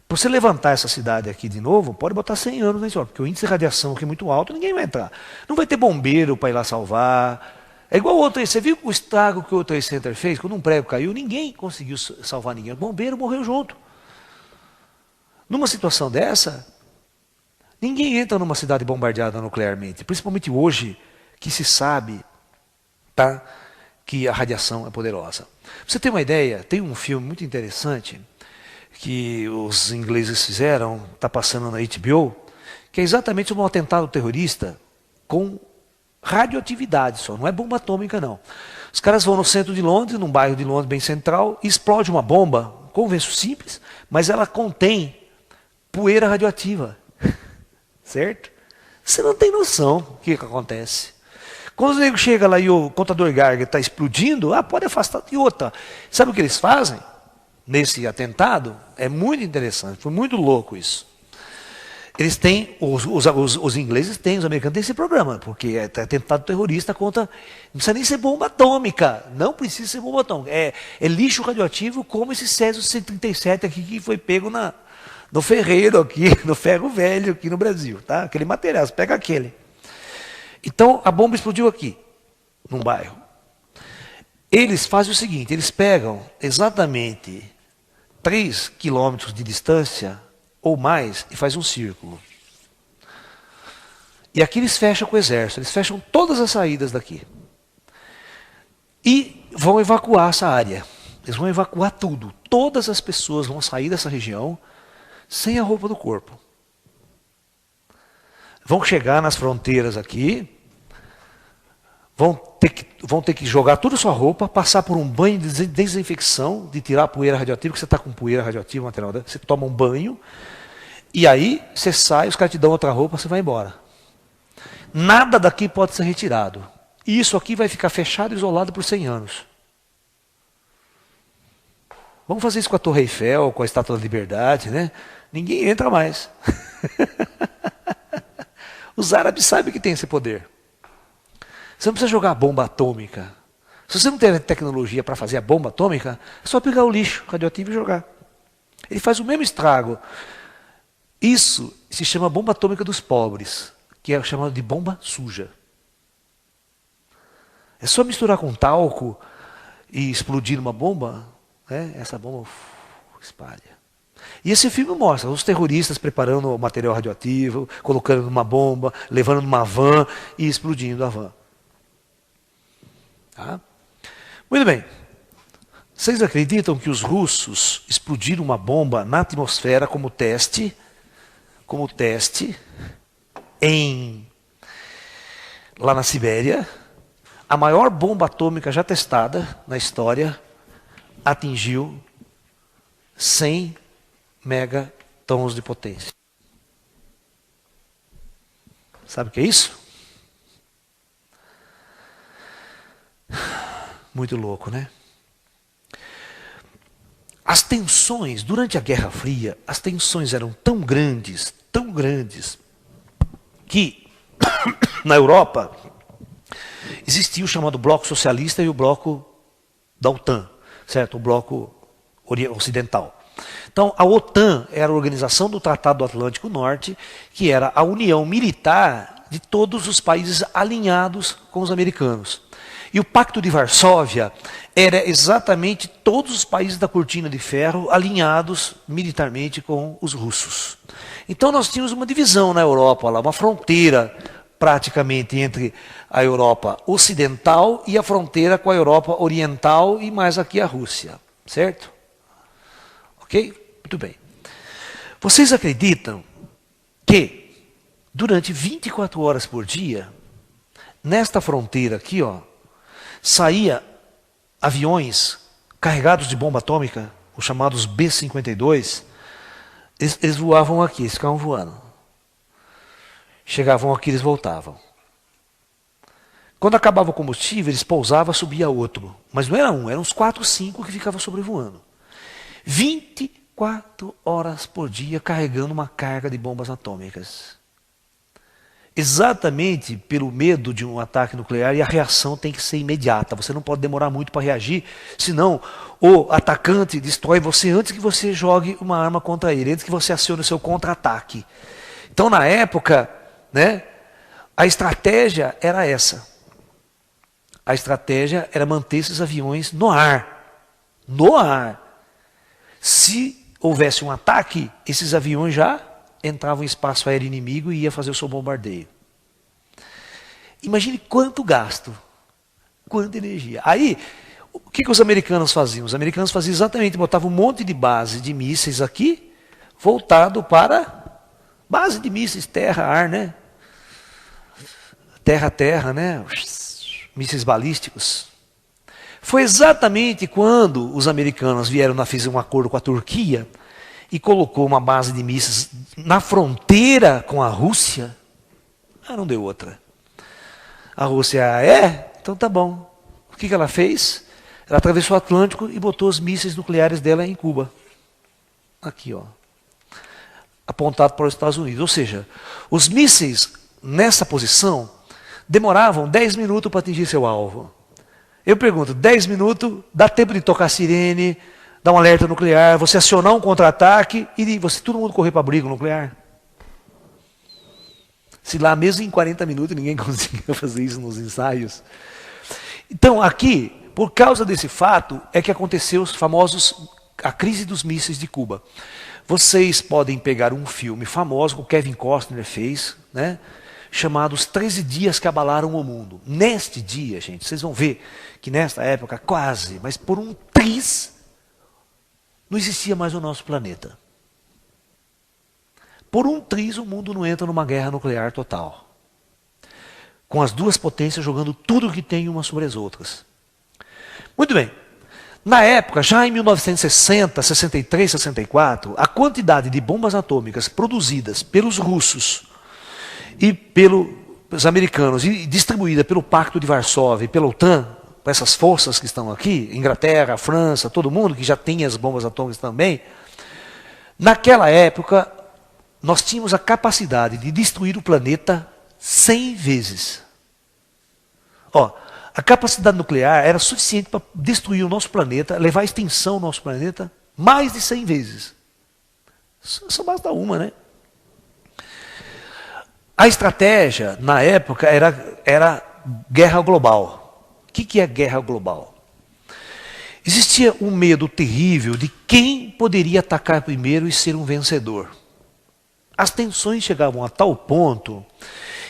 para você levantar essa cidade aqui de novo, pode botar 100 anos na história, porque o índice de radiação aqui é muito alto, ninguém vai entrar. Não vai ter bombeiro para ir lá salvar. É igual o outro, você viu o estrago que o World Trade Center fez? Quando um prédio caiu, ninguém conseguiu salvar ninguém. O bombeiro morreu junto. Numa situação dessa, ninguém entra numa cidade bombardeada nuclearmente. Principalmente hoje, que se sabe, tá, que a radiação é poderosa. Pra você ter uma ideia, tem um filme muito interessante que os ingleses fizeram, está passando na HBO, que é exatamente um atentado terrorista com radioatividade só, não é bomba atômica não. Os caras vão no centro de Londres, num bairro de Londres bem central, e explode uma bomba, convenço simples, mas ela contém poeira radioativa. Certo? Você não tem noção do que acontece. Quando o nego chega lá e o contador Geiger está explodindo, pode afastar de outra. Sabe o que eles fazem nesse atentado? É muito interessante, foi muito louco isso. Eles têm, os ingleses têm, os americanos têm esse programa, porque é atentado terrorista contra. Não precisa nem ser bomba atômica, não precisa ser bomba atômica. É lixo radioativo como esse Césio 137 aqui que foi pego no ferreiro aqui, no ferro velho aqui no Brasil, tá? Aquele material, você pega aquele. Então a bomba explodiu aqui, num bairro. Eles fazem o seguinte, eles pegam exatamente 3 quilômetros de distância ou mais, e faz um círculo. E aqui eles fecham com o exército, eles fecham todas as saídas daqui. E vão evacuar essa área. Eles vão evacuar tudo. Todas as pessoas vão sair dessa região sem a roupa do corpo. Vão chegar nas fronteiras aqui, vão ter que jogar toda a sua roupa, passar por um banho de desinfecção, de tirar a poeira radioativa, porque você está com poeira radioativa, material, você toma um banho, e aí você sai, os caras te dão outra roupa, você vai embora. Nada daqui pode ser retirado. E isso aqui vai ficar fechado e isolado por 100 anos. Vamos fazer isso com a Torre Eiffel, com a Estátua da Liberdade, né? Ninguém entra mais. Os árabes sabem que tem esse poder. Você não precisa jogar bomba atômica. Se você não tem tecnologia para fazer a bomba atômica, é só pegar o lixo radioativo e jogar. Ele faz o mesmo estrago. Isso se chama bomba atômica dos pobres, que é chamado de bomba suja. É só misturar com talco e explodir uma bomba, né? Essa bomba espalha. E esse filme mostra os terroristas preparando o material radioativo, colocando numa bomba, levando numa van e explodindo a van. Tá? Muito bem. Vocês acreditam que os russos explodiram uma bomba na atmosfera como teste lá na Sibéria? A maior bomba atômica já testada na história atingiu 100 megatons de potência. Sabe o que é isso? Muito louco, né? As tensões, durante a Guerra Fria, as tensões eram tão grandes, que na Europa existia o chamado bloco socialista e o bloco da OTAN, certo? O bloco ocidental. Então, a OTAN era a organização do Tratado do Atlântico Norte, que era a união militar de todos os países alinhados com os americanos. E o Pacto de Varsóvia era exatamente todos os países da Cortina de Ferro alinhados militarmente com os russos. Então nós tínhamos uma divisão na Europa, lá, uma fronteira praticamente entre a Europa ocidental e a fronteira com a Europa oriental e mais aqui a Rússia, certo? Ok? Muito bem. Vocês acreditam que durante 24 horas por dia, nesta fronteira aqui, ó, saía aviões carregados de bomba atômica, os chamados B-52, eles voavam aqui, eles ficavam voando. Chegavam aqui, eles voltavam. Quando acabava o combustível, eles pousavam, subia outro. Mas não era um, eram uns 4, 5 que ficavam sobrevoando. 24 horas por dia carregando uma carga de bombas atômicas. Exatamente pelo medo de um ataque nuclear, e a reação tem que ser imediata. Você não pode demorar muito para reagir, senão o atacante destrói você antes que você jogue uma arma contra ele, antes que você acione o seu contra-ataque. Então, na época, né, a estratégia era essa. A estratégia era manter esses aviões no ar. No ar. Se houvesse um ataque, esses aviões já entrava em espaço aéreo inimigo e ia fazer o seu bombardeio. Imagine quanto gasto, quanta energia. Aí, o que os americanos faziam? Os americanos faziam exatamente, botavam um monte de base de mísseis aqui, voltado para base de mísseis terra-ar, né? Terra-terra, né? Mísseis balísticos. Foi exatamente quando os americanos fizeram um acordo com a Turquia, e colocou uma base de mísseis na fronteira com a Rússia, não deu outra. A Rússia, então tá bom. O que ela fez? Ela atravessou o Atlântico e botou os mísseis nucleares dela em Cuba. Aqui, ó. Apontado para os Estados Unidos. Ou seja, os mísseis nessa posição demoravam 10 minutos para atingir seu alvo. Eu pergunto, 10 minutos, dá tempo de tocar sirene, dar um alerta nuclear, você acionar um contra-ataque e todo mundo correr para abrigo nuclear? Se lá mesmo em 40 minutos ninguém conseguiu fazer isso nos ensaios. Então aqui, por causa desse fato, é que aconteceu a crise dos mísseis de Cuba. Vocês podem pegar um filme famoso que o Kevin Costner fez, né, chamado Os 13 Dias que Abalaram o Mundo. Neste dia, gente, vocês vão ver que nesta época, quase, mas por um triz, não existia mais o nosso planeta. Por um triz, o mundo não entra numa guerra nuclear total. Com as duas potências jogando tudo que tem umas sobre as outras. Muito bem. Na época, já em 1960, 63, 64, a quantidade de bombas atômicas produzidas pelos russos e pelos americanos e distribuída pelo Pacto de Varsóvia e pela OTAN, para essas forças que estão aqui, Inglaterra, França, todo mundo que já tem as bombas atômicas também, naquela época nós tínhamos a capacidade de destruir o planeta 100 vezes. Ó, a capacidade nuclear era suficiente para destruir o nosso planeta, levar à extinção do nosso planeta mais de 100 vezes. Só basta uma, né? A estratégia, na época, era guerra global. O que é guerra global? Existia um medo terrível de quem poderia atacar primeiro e ser um vencedor. As tensões chegavam a tal ponto,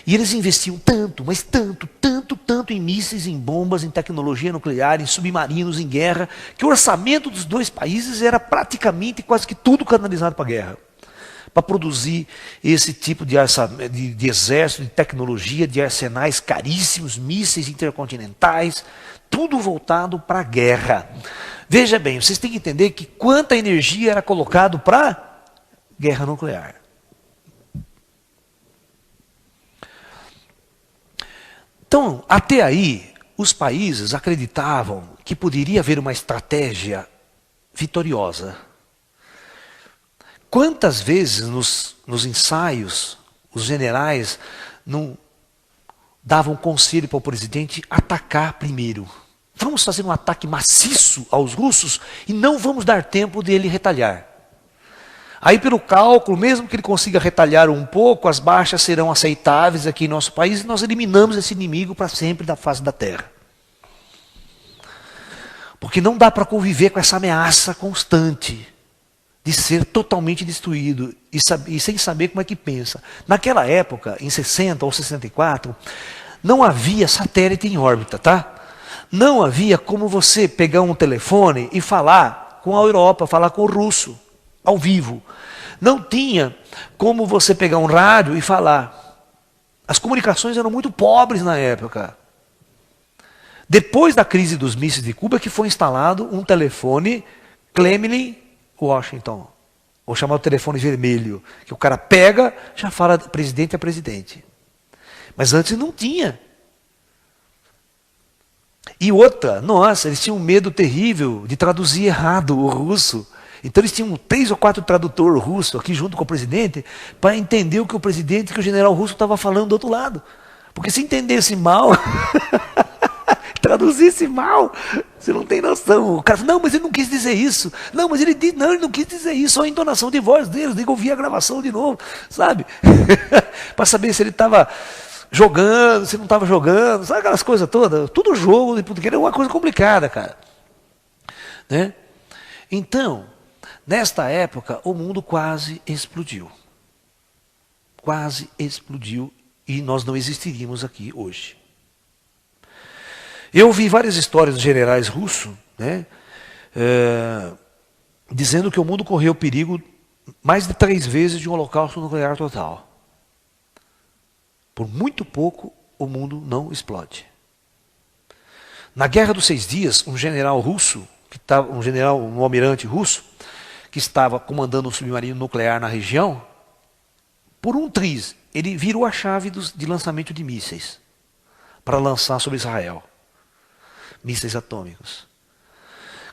e eles investiam tanto, mas tanto, tanto, tanto em mísseis, em bombas, em tecnologia nuclear, em submarinos, em guerra, que o orçamento dos dois países era praticamente quase que tudo canalizado para a guerra. Para produzir esse tipo de exército, de tecnologia, de arsenais caríssimos, mísseis intercontinentais, tudo voltado para a guerra. Veja bem, vocês têm que entender que quanta energia era colocado para guerra nuclear. Então, até aí, os países acreditavam que poderia haver uma estratégia vitoriosa. Quantas vezes nos ensaios, os generais não davam conselho para o presidente atacar primeiro? Vamos fazer um ataque maciço aos russos e não vamos dar tempo dele retalhar. Aí, pelo cálculo, mesmo que ele consiga retalhar um pouco, as baixas serão aceitáveis aqui em nosso país e nós eliminamos esse inimigo para sempre da face da terra. Porque não dá para conviver com essa ameaça constante de ser totalmente destruído e sem saber como é que pensa. Naquela época, em 60 ou 64, não havia satélite em órbita, tá? Não havia como você pegar um telefone e falar com a Europa, falar com o russo, ao vivo. Não tinha como você pegar um rádio e falar. As comunicações eram muito pobres na época. Depois da crise dos mísseis de Cuba que foi instalado um telefone Kremlin-Washington, ou chamado telefone vermelho, que o cara pega, já fala presidente a presidente. Mas antes não tinha. E outra, nossa, eles tinham um medo terrível de traduzir errado o russo. Então eles tinham 3 ou 4 tradutores russos aqui junto com o presidente para entender o que o presidente, que o general russo estava falando do outro lado. Porque se entendesse mal, traduzisse mal, você não tem noção. O cara falou, não, mas ele não quis dizer isso. Não, mas ele disse, não, ele não quis dizer isso. Só a entonação de voz dele, tem que ouvir a gravação de novo, sabe? Para saber se ele estava jogando, se não estava jogando, sabe aquelas coisas todas? Tudo jogo de português é uma coisa complicada, cara. Né? Então, nesta época, o mundo quase explodiu. Quase explodiu e nós não existiríamos aqui hoje. Eu ouvi várias histórias dos generais russos, né, dizendo que o mundo correu perigo mais de 3 vezes de um holocausto nuclear total. Por muito pouco, o mundo não explode. Na Guerra dos 6 Dias, um general russo, um almirante russo, que estava comandando um submarino nuclear na região, por um triz, ele virou a chave de lançamento de mísseis para lançar sobre Israel. Mísseis atômicos.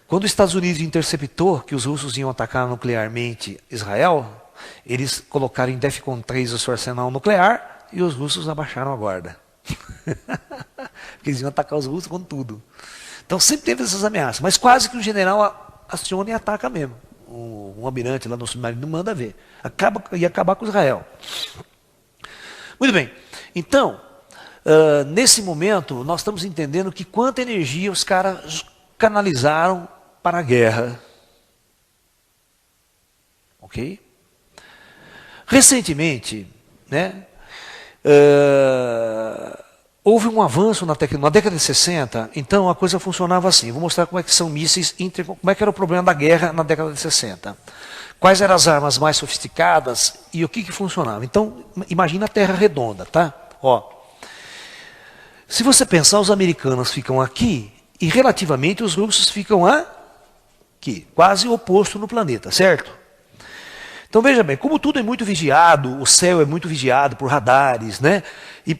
Quando os Estados Unidos interceptou que os russos iam atacar nuclearmente Israel, eles colocaram em DEFCON 3 o seu arsenal nuclear e os russos abaixaram a guarda. Porque eles iam atacar os russos com tudo. Então sempre teve essas ameaças, mas quase que o general aciona e ataca mesmo. Um almirante lá no submarino manda ver. Ia acabar com Israel. Muito bem. Então, nesse momento, nós estamos entendendo que quanta energia os caras canalizaram para a guerra. Ok? Recentemente, né, houve um avanço na tecnologia. Na década de 60, então a coisa funcionava assim. Vou mostrar como é que são mísseis, como é que era o problema da guerra na década de 60. Quais eram as armas mais sofisticadas e o que funcionava. Então, imagina a Terra redonda, tá? Ó. Se você pensar, os americanos ficam aqui e relativamente os russos ficam aqui, quase oposto no planeta, certo? Então veja bem, como tudo é muito vigiado, o céu é muito vigiado por radares, né? E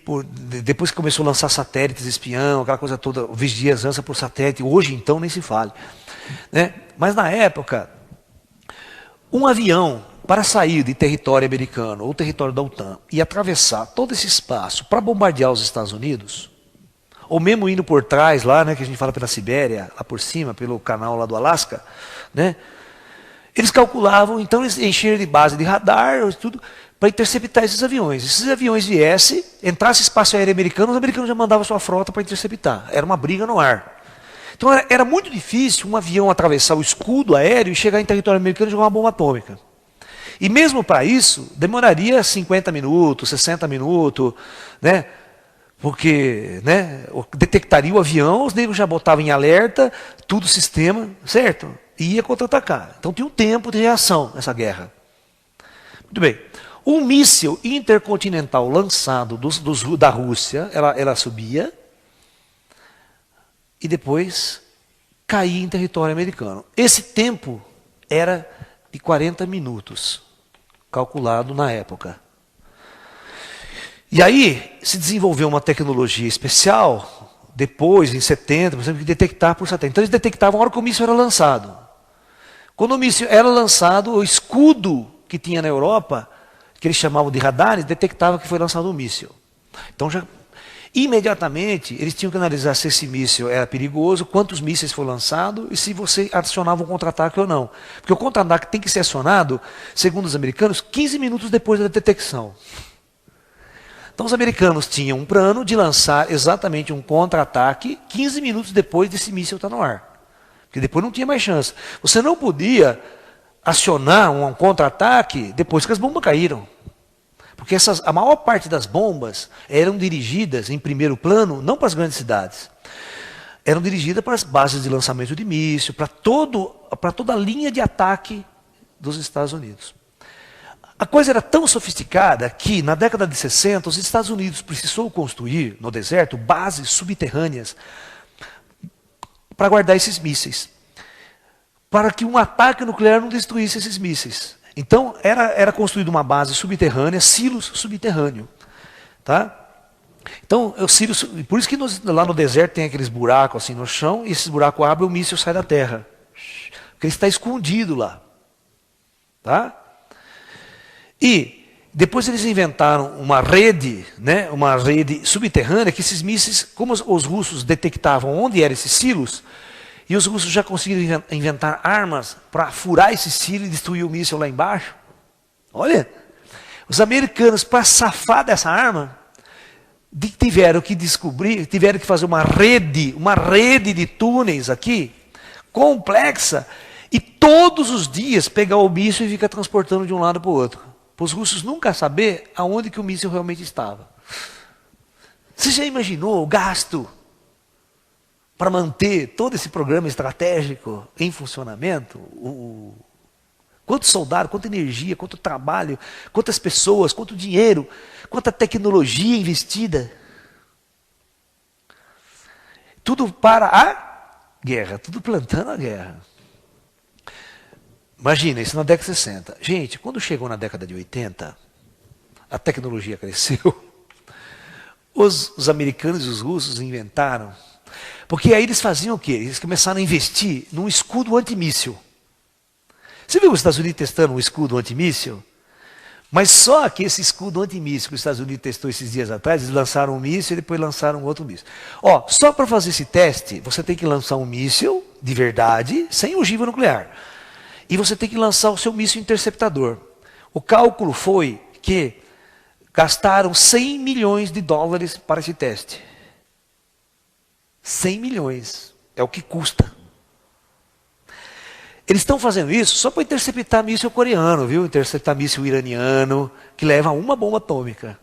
depois que começou a lançar satélites espião, aquela coisa toda, vigiança por satélite, hoje então nem se fale. Né? Mas na época, um avião para sair de território americano ou território da OTAN e atravessar todo esse espaço para bombardear os Estados Unidos, ou mesmo indo por trás lá, né, que a gente fala pela Sibéria, lá por cima, pelo canal lá do Alasca, né? Eles calculavam, então eles encheram de base de radar, tudo, para interceptar esses aviões. Se esses aviões viessem, entrasse espaço aéreo americano, os americanos já mandavam sua frota para interceptar. Era uma briga no ar. Então era muito difícil um avião atravessar o escudo aéreo e chegar em território americano e jogar uma bomba atômica. E mesmo para isso, demoraria 50 minutos, 60 minutos, né? Porque, né, detectaria o avião, os negros já botavam em alerta, tudo o sistema, certo? E ia contra-atacar. Então tinha um tempo de reação nessa guerra. Muito bem. Um míssil intercontinental lançado da Rússia, ela subia e depois caía em território americano. Esse tempo era de 40 minutos, calculado na época. E aí se desenvolveu uma tecnologia especial, depois, em 70, por exemplo, que detectar por satélite. Então eles detectavam a hora que o míssil era lançado. Quando o míssil era lançado, o escudo que tinha na Europa, que eles chamavam de radares, detectava que foi lançado um míssil. Então já imediatamente eles tinham que analisar se esse míssil era perigoso, quantos mísseis foram lançados e se você acionava um contra-ataque ou não. Porque o contra-ataque tem que ser acionado, segundo os americanos, 15 minutos depois da detecção. Então os americanos tinham um plano de lançar exatamente um contra-ataque 15 minutos depois desse míssil estar no ar. Porque depois não tinha mais chance. Você não podia acionar um contra-ataque depois que as bombas caíram. Porque a maior parte das bombas eram dirigidas, em primeiro plano, não para as grandes cidades. Eram dirigidas para as bases de lançamento de míssil, para toda a linha de ataque dos Estados Unidos. A coisa era tão sofisticada que, na década de 60, os Estados Unidos precisou construir, no deserto, bases subterrâneas para guardar esses mísseis. Para que um ataque nuclear não destruísse esses mísseis. Então, era construída uma base subterrânea, silos subterrâneo. Tá? Então, por isso que lá no deserto tem aqueles buracos assim no chão, e esses buracos abrem e o míssil sai da terra. Porque ele está escondido lá. Tá? E depois eles inventaram uma rede subterrânea, que esses mísseis, como os russos detectavam onde eram esses silos, e os russos já conseguiram inventar armas para furar esse silo e destruir o míssil lá embaixo. Olha, os americanos, para safar dessa arma, tiveram que fazer uma rede de túneis aqui, complexa, e todos os dias pegar o míssil e ficar transportando de um lado para o outro. Para os russos nunca saber aonde que o míssil realmente estava. Você já imaginou o gasto para manter todo esse programa estratégico em funcionamento? Quanto soldado, quanta energia, quanto trabalho, quantas pessoas, quanto dinheiro, quanta tecnologia investida. Tudo para a guerra, tudo plantando a guerra. Imagina, isso na década de 60. Gente, quando chegou na década de 80, a tecnologia cresceu. Os americanos e os russos inventaram. Porque aí eles faziam o quê? Eles começaram a investir num escudo antimíssil. Você viu os Estados Unidos testando um escudo antimíssil? Mas só que esse escudo antimíssil que os Estados Unidos testou esses dias atrás, eles lançaram um míssil e depois lançaram outro míssil. Ó, só para fazer esse teste, você tem que lançar um míssil de verdade, sem ogiva nuclear. E você tem que lançar o seu míssil interceptador. O cálculo foi que gastaram 100 milhões de dólares para esse teste. 100 milhões. É o que custa. Eles estão fazendo isso só para interceptar míssil coreano, viu? Interceptar míssil iraniano, que leva uma bomba atômica.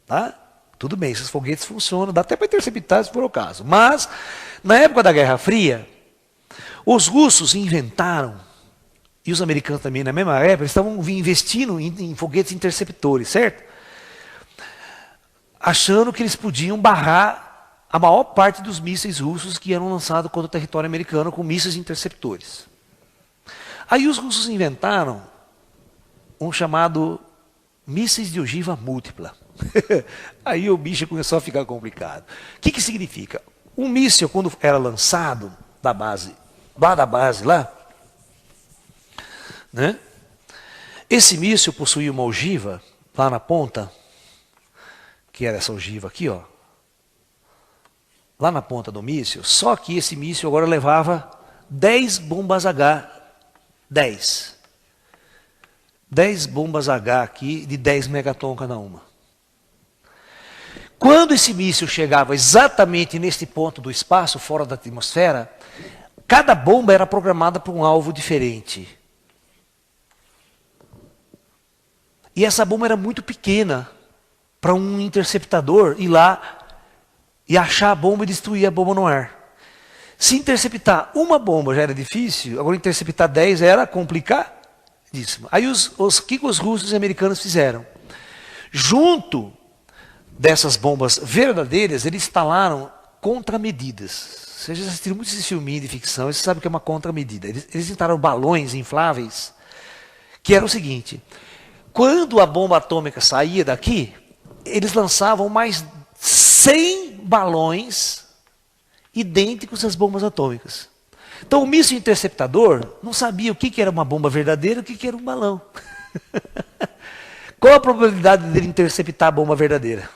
Tá? Tudo bem, esses foguetes funcionam, dá até para interceptar se for o caso. Mas, na época da Guerra Fria, os russos inventaram, e os americanos também, na mesma época, eles estavam investindo em foguetes interceptores, certo? Achando que eles podiam barrar a maior parte dos mísseis russos que eram lançados contra o território americano com mísseis interceptores. Aí os russos inventaram um chamado mísseis de ogiva múltipla. Aí o bicho começou a ficar complicado. O que significa? Um míssil, quando era lançado da base, né? Esse míssil possuía uma ogiva lá na ponta, que era essa ogiva aqui, ó. Lá na ponta do míssil, só que esse míssil agora levava 10 bombas H. 10 bombas H aqui, de 10 megaton cada uma. Quando esse míssil chegava exatamente nesse ponto do espaço, fora da atmosfera, cada bomba era programada para um alvo diferente. E essa bomba era muito pequena para um interceptador ir lá e achar a bomba e destruir a bomba no ar. Se interceptar uma bomba já era difícil, agora interceptar 10 era complicadíssimo. Aí o que os russos e americanos fizeram? Junto dessas bombas verdadeiras, eles instalaram contramedidas. Vocês já assistiram muitos esses filminhos de ficção, você sabe o que é uma contramedida. Eles instalaram balões infláveis, que era o seguinte: quando a bomba atômica saía daqui, eles lançavam mais 100 balões idênticos às bombas atômicas. Então o míssil interceptador não sabia o que era uma bomba verdadeira e o que era um balão. Qual a probabilidade dele interceptar a bomba verdadeira?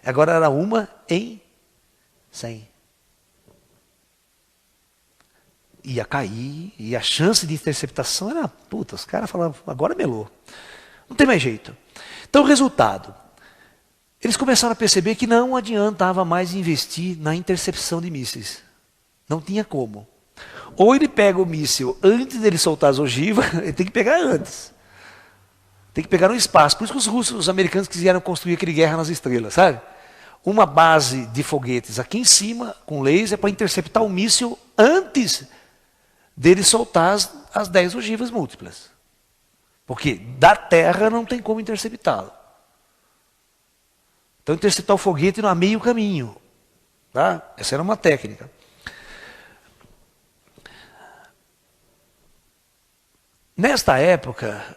Agora era 1 em 100. Ia cair, e a chance de interceptação era, puta, os caras falavam, agora melou. Não tem mais jeito. Então o resultado, eles começaram a perceber que não adiantava mais investir na intercepção de mísseis. Não tinha como. Ou ele pega o míssil antes dele soltar as ogivas, ele tem que pegar antes. Tem que pegar no espaço. Por isso que os russos, os americanos quiseram construir aquele Guerra nas Estrelas, sabe? Uma base de foguetes aqui em cima, com laser, para interceptar o míssil antes dele soltar as 10 ogivas múltiplas. Porque da Terra não tem como interceptá-lo. Então interceptar o foguete a meio caminho. Tá? Essa era uma técnica. Nesta época,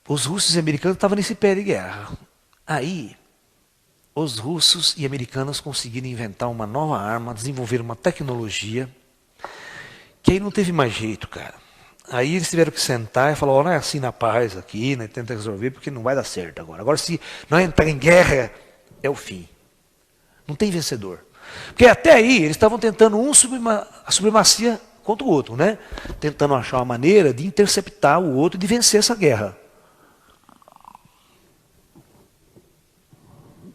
os russos e americanos estavam nesse pé de guerra. Aí, os russos e americanos conseguiram inventar uma nova arma, desenvolver uma tecnologia, que aí não teve mais jeito, cara. Aí eles tiveram que sentar e falar, não é assim na paz aqui, né, tenta resolver, porque não vai dar certo agora. Agora, se não entrar em guerra, é o fim. Não tem vencedor. Porque até aí, eles estavam tentando a supremacia contra o outro, né? Tentando achar uma maneira de interceptar o outro e de vencer essa guerra.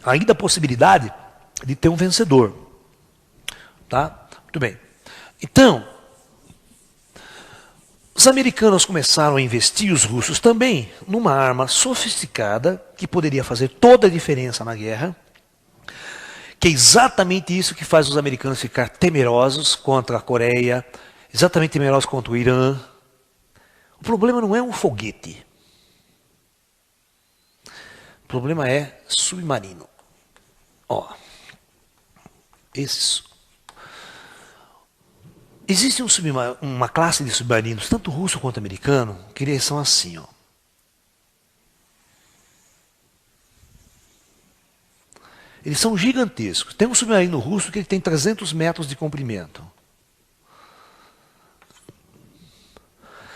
Ainda a possibilidade de ter um vencedor. Tá? Muito bem. Então, os americanos começaram a investir, os russos também, numa arma sofisticada que poderia fazer toda a diferença na guerra, que é exatamente isso que faz os americanos ficar temerosos contra a Coreia, exatamente temerosos contra o Irã. O problema não é um foguete. O problema é submarino. Ó, existe uma classe de submarinos, tanto russo quanto americano, que eles são assim, ó. Eles são gigantescos. Tem um submarino russo que ele tem 300 metros de comprimento.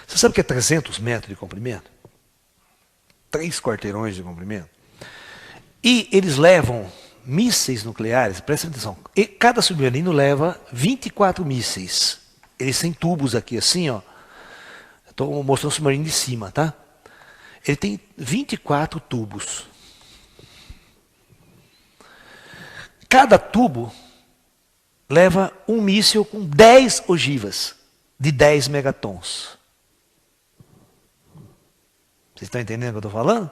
Você sabe o que é 300 metros de comprimento? 3 quarteirões de comprimento. E eles levam mísseis nucleares, presta atenção, e cada submarino leva 24 mísseis. Eles têm tubos aqui assim, ó. Estou mostrando o submarino de cima, tá? Ele tem 24 tubos. Cada tubo leva um míssil com 10 ogivas de 10 megatons. Vocês estão entendendo o que eu estou falando?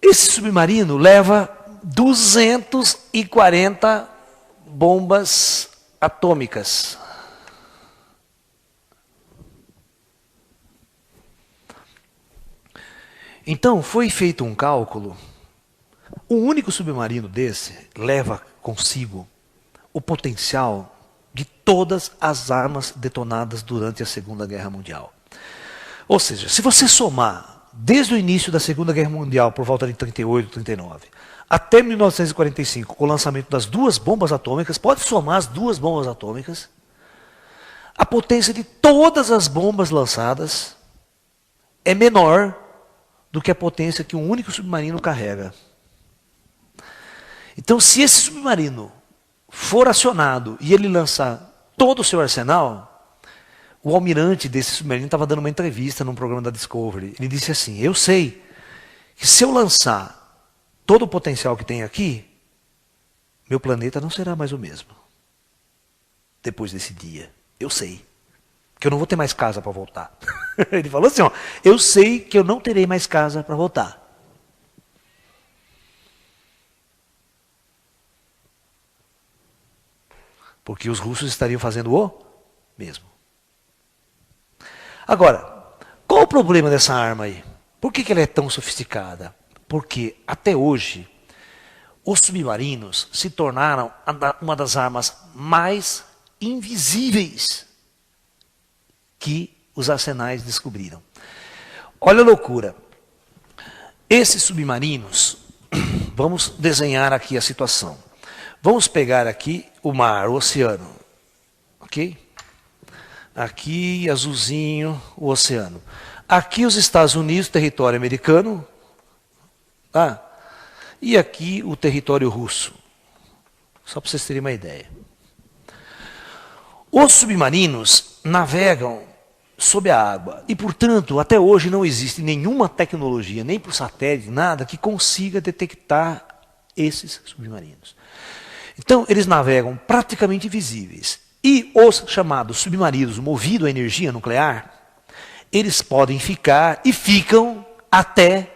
Esse submarino leva 240 bombas atômicas. Então, foi feito um cálculo. Um único submarino desse leva consigo o potencial de todas as armas detonadas durante a Segunda Guerra Mundial. Ou seja, se você somar desde o início da Segunda Guerra Mundial, por volta de 38, 39, até 1945, com o lançamento das 2 bombas atômicas, pode somar as 2 bombas atômicas, a potência de todas as bombas lançadas é menor do que a potência que um único submarino carrega. Então, se esse submarino for acionado e ele lançar todo o seu arsenal, o almirante desse submarino estava dando uma entrevista num programa da Discovery. Ele disse assim, eu sei que se eu lançar todo o potencial que tem aqui, meu planeta não será mais o mesmo. Depois desse dia. Eu sei. Que eu não vou ter mais casa para voltar. Ele falou assim, ó, eu sei que eu não terei mais casa para voltar. Porque os russos estariam fazendo o mesmo. Agora, qual o problema dessa arma aí? Por que ela é tão sofisticada? Porque até hoje, os submarinos se tornaram uma das armas mais invisíveis que os arsenais descobriram. Olha a loucura. Esses submarinos, vamos desenhar aqui a situação. Vamos pegar aqui o mar, o oceano. Ok? Aqui, azulzinho, o oceano. Aqui os Estados Unidos, território americano. Tá? E aqui o território russo. Só para vocês terem uma ideia. Os submarinos navegam sob a água. E, portanto, até hoje não existe nenhuma tecnologia, nem por satélite, nada, que consiga detectar esses submarinos. Então, eles navegam praticamente invisíveis. E os chamados submarinos movidos à energia nuclear, eles podem ficar e ficam até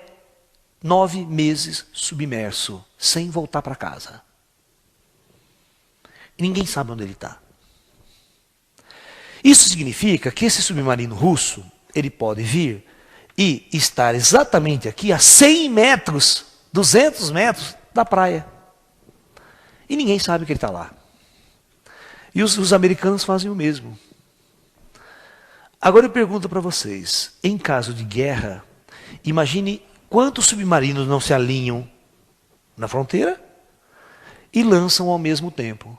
9 meses submerso, sem voltar para casa. E ninguém sabe onde ele está. Isso significa que esse submarino russo, ele pode vir e estar exatamente aqui a 100 metros, 200 metros da praia. E ninguém sabe que ele está lá. E os americanos fazem o mesmo. Agora eu pergunto para vocês, em caso de guerra, imagine quantos submarinos não se alinham na fronteira e lançam ao mesmo tempo.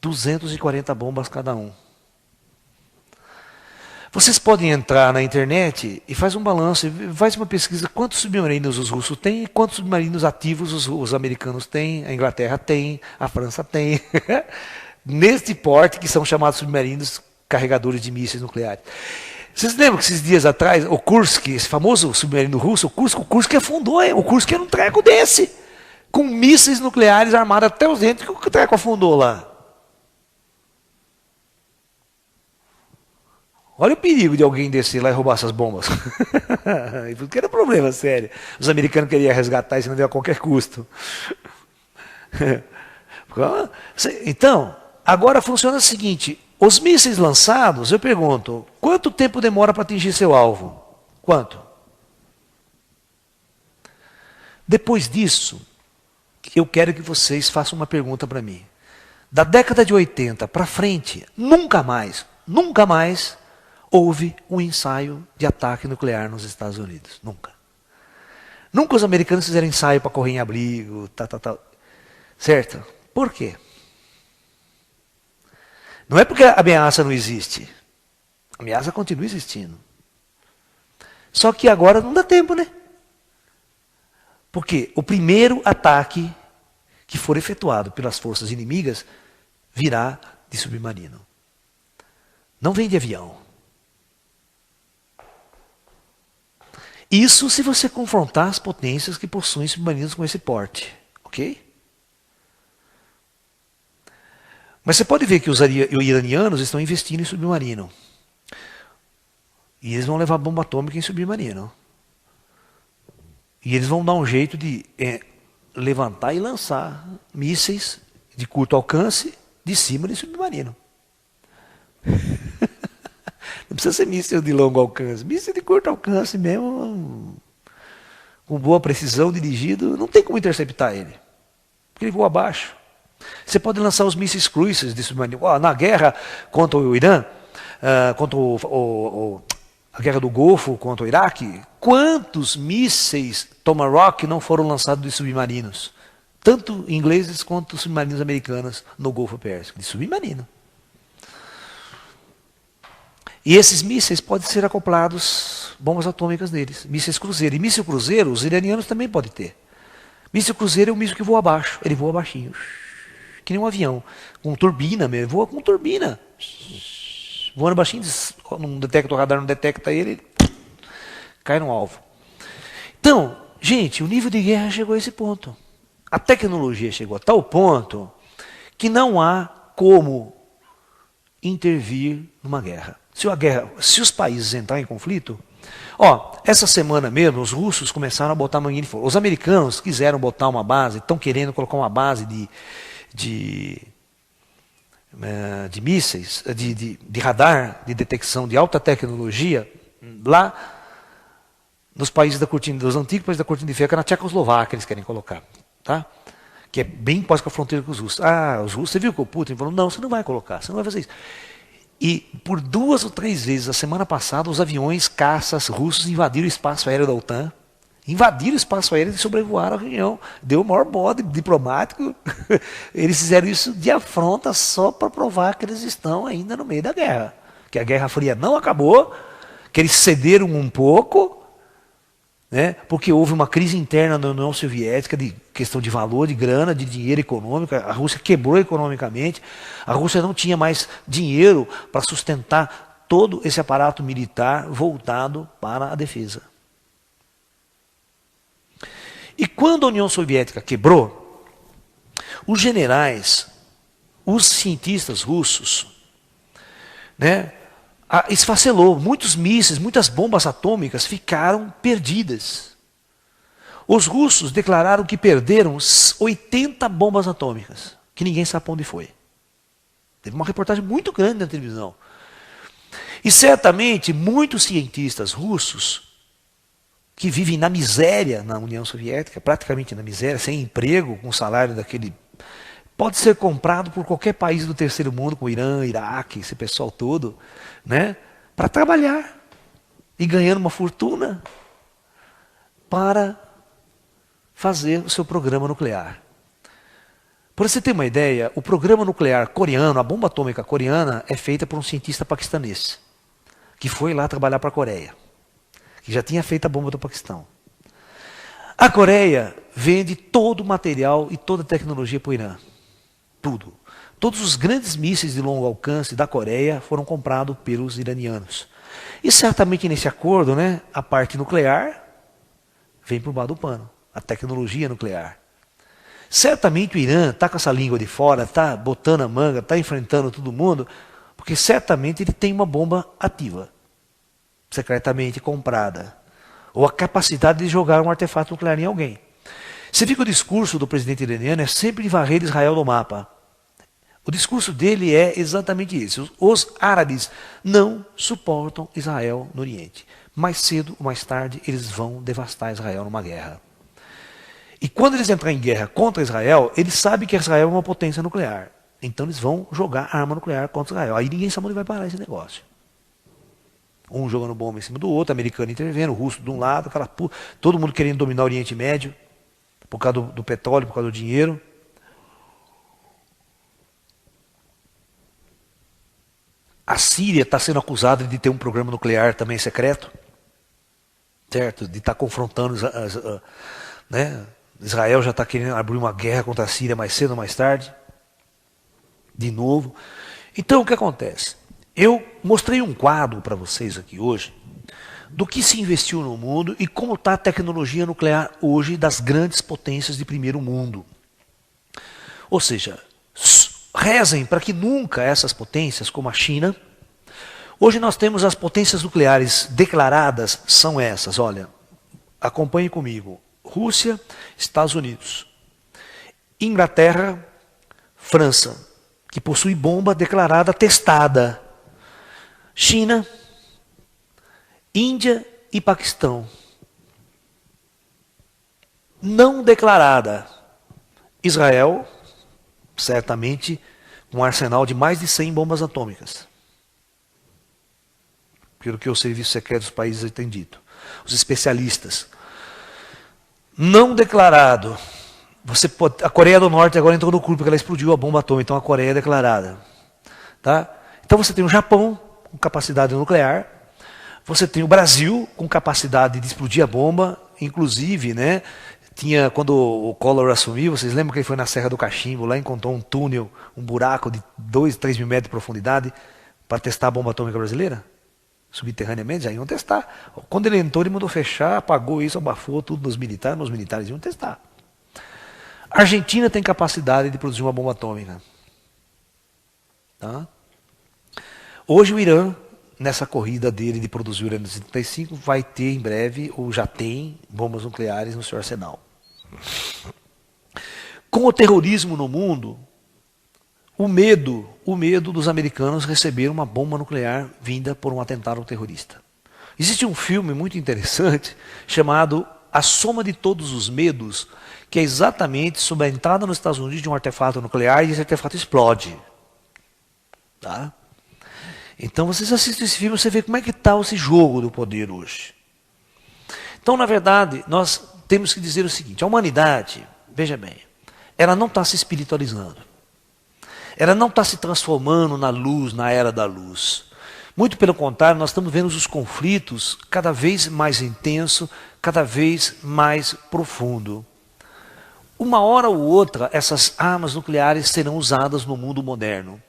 240 bombas cada um. Vocês podem entrar na internet e faz um balanço, faz uma pesquisa quantos submarinos os russos têm e quantos submarinos ativos os americanos têm, a Inglaterra tem, a França tem. Neste porte que são chamados submarinos carregadores de mísseis nucleares. Vocês lembram que esses dias atrás, o Kursk, esse famoso submarino russo, o Kursk afundou, hein? O Kursk era um treco desse, com mísseis nucleares armados até os dentes, que o treco afundou lá. Olha o perigo de alguém descer lá e roubar essas bombas. Porque era um problema sério. Os americanos queriam resgatar isso a qualquer custo. Então, agora funciona o seguinte. Os mísseis lançados, eu pergunto, quanto tempo demora para atingir seu alvo? Quanto? Depois disso, eu quero que vocês façam uma pergunta para mim. Da década de 80 para frente, nunca mais houve um ensaio de ataque nuclear nos Estados Unidos. Nunca. Nunca os americanos fizeram ensaio para correr em abrigo, certo? Por quê? Não é porque a ameaça não existe. A ameaça continua existindo. Só que agora não dá tempo, né? Porque o primeiro ataque que for efetuado pelas forças inimigas virá de submarino. Não vem de avião. Isso se você confrontar as potências que possuem submarinos com esse porte. Ok? Mas você pode ver que os iranianos estão investindo em submarino. E eles vão levar bomba atômica em submarino. E eles vão dar um jeito de levantar e lançar mísseis de curto alcance de cima de submarino. Não precisa ser míssil de longo alcance. Míssil de curto alcance mesmo, com boa precisão, dirigido, não tem como interceptar ele. Porque ele voa abaixo. Você pode lançar os mísseis cruises de submarino. Na guerra contra o Irã, contra a guerra do Golfo, contra o Iraque, quantos mísseis Tomahawk não foram lançados de submarinos? Tanto ingleses quanto submarinos americanos no Golfo Pérsico, de submarino. E esses mísseis podem ser acoplados bombas atômicas neles, mísseis cruzeiro. E míssil cruzeiro, os iranianos também podem ter. Míssil cruzeiro é um míssil que voa abaixo, ele voa baixinho. Que nem um avião, com turbina mesmo, voa com turbina. Voando baixinho, não detecta o radar, não detecta ele, cai no alvo. Então, gente, o nível de guerra chegou a esse ponto. A tecnologia chegou a tal ponto que não há como intervir numa guerra. Se os países entrarem em conflito, essa semana mesmo os russos começaram a botar manguinha de fogo. Os americanos quiseram botar uma base, estão querendo colocar uma base de mísseis, de radar, de detecção de alta tecnologia, lá nos países da cortina, dos antigos países da cortina de ferro, que é na Tchecoslováquia eles querem colocar, tá? Que é bem quase com a fronteira com os russos. Os russos, você viu que o Putin falou, não, você não vai colocar, você não vai fazer isso. E por 2 ou 3 vezes a semana passada, os aviões caças russos invadiram o espaço aéreo da OTAN, invadiram o espaço aéreo e sobrevoaram a região. Deu o maior bode diplomático. Eles fizeram isso de afronta só para provar que eles estão ainda no meio da guerra. Que a Guerra Fria não acabou, que eles cederam um pouco, né, porque houve uma crise interna na União Soviética de questão de valor, de grana, de dinheiro econômico. A Rússia quebrou economicamente. A Rússia não tinha mais dinheiro para sustentar todo esse aparato militar voltado para a defesa. E quando a União Soviética quebrou, os generais, os cientistas russos, né, esfacelou. Muitos mísseis, muitas bombas atômicas ficaram perdidas. Os russos declararam que perderam 80 bombas atômicas, que ninguém sabe para onde foi. Teve uma reportagem muito grande na televisão. E certamente muitos cientistas russos que vivem na miséria na União Soviética, praticamente na miséria, sem emprego, com salário daquele... Pode ser comprado por qualquer país do terceiro mundo, como Irã, Iraque, esse pessoal todo, né, para trabalhar e ganhando uma fortuna para fazer o seu programa nuclear. Para você ter uma ideia, o programa nuclear coreano, a bomba atômica coreana, é feita por um cientista paquistanês, que foi lá trabalhar para a Coreia, que já tinha feito a bomba do Paquistão. A Coreia vende todo o material e toda a tecnologia para o Irã. Tudo. Todos os grandes mísseis de longo alcance da Coreia foram comprados pelos iranianos. E certamente nesse acordo, né, a parte nuclear vem por baixo do pano. A tecnologia nuclear. Certamente o Irã está com essa língua de fora, está botando a manga, está enfrentando todo mundo, porque certamente ele tem uma bomba ativa, secretamente comprada. Ou a capacidade de jogar um artefato nuclear em alguém. Você viu que o discurso do presidente iraniano é sempre de varrer Israel do mapa. O discurso dele é exatamente isso. Os árabes não suportam Israel no Oriente. Mais cedo ou mais tarde, eles vão devastar Israel numa guerra. E quando eles entrarem em guerra contra Israel, eles sabem que Israel é uma potência nuclear. Então eles vão jogar arma nuclear contra Israel. Aí ninguém sabe onde vai parar esse negócio. Um jogando bomba em cima do outro, o americano intervendo, o russo de um lado, todo mundo querendo dominar o Oriente Médio, por causa do petróleo, por causa do dinheiro. A Síria está sendo acusada de ter um programa nuclear também secreto, certo? De estar confrontando, né? Israel já está querendo abrir uma guerra contra a Síria mais cedo ou mais tarde, de novo. Então o que acontece? Eu mostrei um quadro para vocês aqui hoje, do que se investiu no mundo e como está a tecnologia nuclear hoje das grandes potências de primeiro mundo. Ou seja, rezem para que nunca essas potências, como a China... Hoje nós temos as potências nucleares declaradas, são essas, olha, acompanhe comigo. Rússia, Estados Unidos, Inglaterra, França, que possui bomba declarada testada. China, Índia e Paquistão. Não declarada. Israel, certamente, com um arsenal de mais de 100 bombas atômicas. Pelo que o serviço secreto dos países tem dito. Os especialistas. Não declarado. A Coreia do Norte agora entrou no clube porque ela explodiu a bomba atômica, então a Coreia é declarada. Tá? Então você tem o Japão com capacidade nuclear. Você tem o Brasil com capacidade de explodir a bomba, inclusive, né, quando o Collor assumiu, vocês lembram que ele foi na Serra do Cachimbo, lá encontrou um túnel, um buraco de 2, 3 mil metros de profundidade para testar a bomba atômica brasileira? subterraneamente, já iam testar. Quando ele entrou, ele mandou fechar, apagou isso, abafou tudo nos militares, mas os militares iam testar. A Argentina tem capacidade de produzir uma bomba atômica. Tá? Hoje o Irã, nessa corrida dele de produzir urânio 235, vai ter em breve, ou já tem, bombas nucleares no seu arsenal. Com o terrorismo no mundo, o medo dos americanos receber uma bomba nuclear vinda por um atentado terrorista. Existe um filme muito interessante chamado A Soma de Todos os Medos, que é exatamente sobre a entrada nos Estados Unidos de um artefato nuclear e esse artefato explode. Tá? Então vocês assistem esse filme, você vê como é que está esse jogo do poder hoje. Então, na verdade, nós temos que dizer o seguinte, a humanidade, veja bem, ela não está se espiritualizando. Ela não está se transformando na luz, na era da luz. Muito pelo contrário, nós estamos vendo os conflitos cada vez mais intensos, cada vez mais profundo. Uma hora ou outra, essas armas nucleares serão usadas no mundo moderno.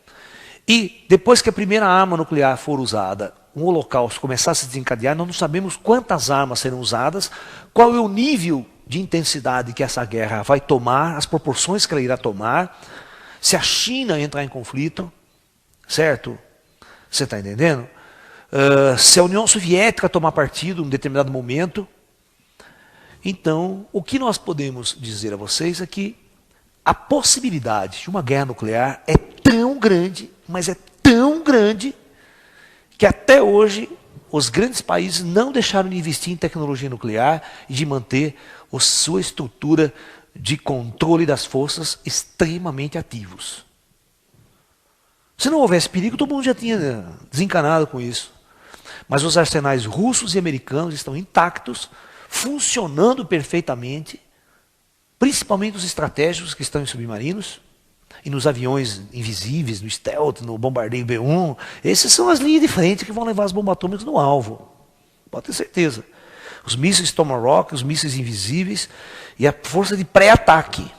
E depois que a primeira arma nuclear for usada, um holocausto começar a se desencadear, nós não sabemos quantas armas serão usadas, qual é o nível de intensidade que essa guerra vai tomar, as proporções que ela irá tomar, se a China entrar em conflito, certo? Você está entendendo? Se a União Soviética tomar partido em um determinado momento. Então, o que nós podemos dizer a vocês é que a possibilidade de uma guerra nuclear é tão grande, mas é tão grande, que até hoje os grandes países não deixaram de investir em tecnologia nuclear e de manter a sua estrutura de controle das forças extremamente ativos. Se não houvesse perigo, todo mundo já tinha desencanado com isso. Mas os arsenais russos e americanos estão intactos, funcionando perfeitamente, principalmente os estratégicos que estão em submarinos e nos aviões invisíveis, no stealth, no bombardeio B-1. Essas são as linhas de frente que vão levar as bombas atômicas no alvo. Pode ter certeza. Os mísseis Tomahawk, os mísseis invisíveis e a força de pré-ataque.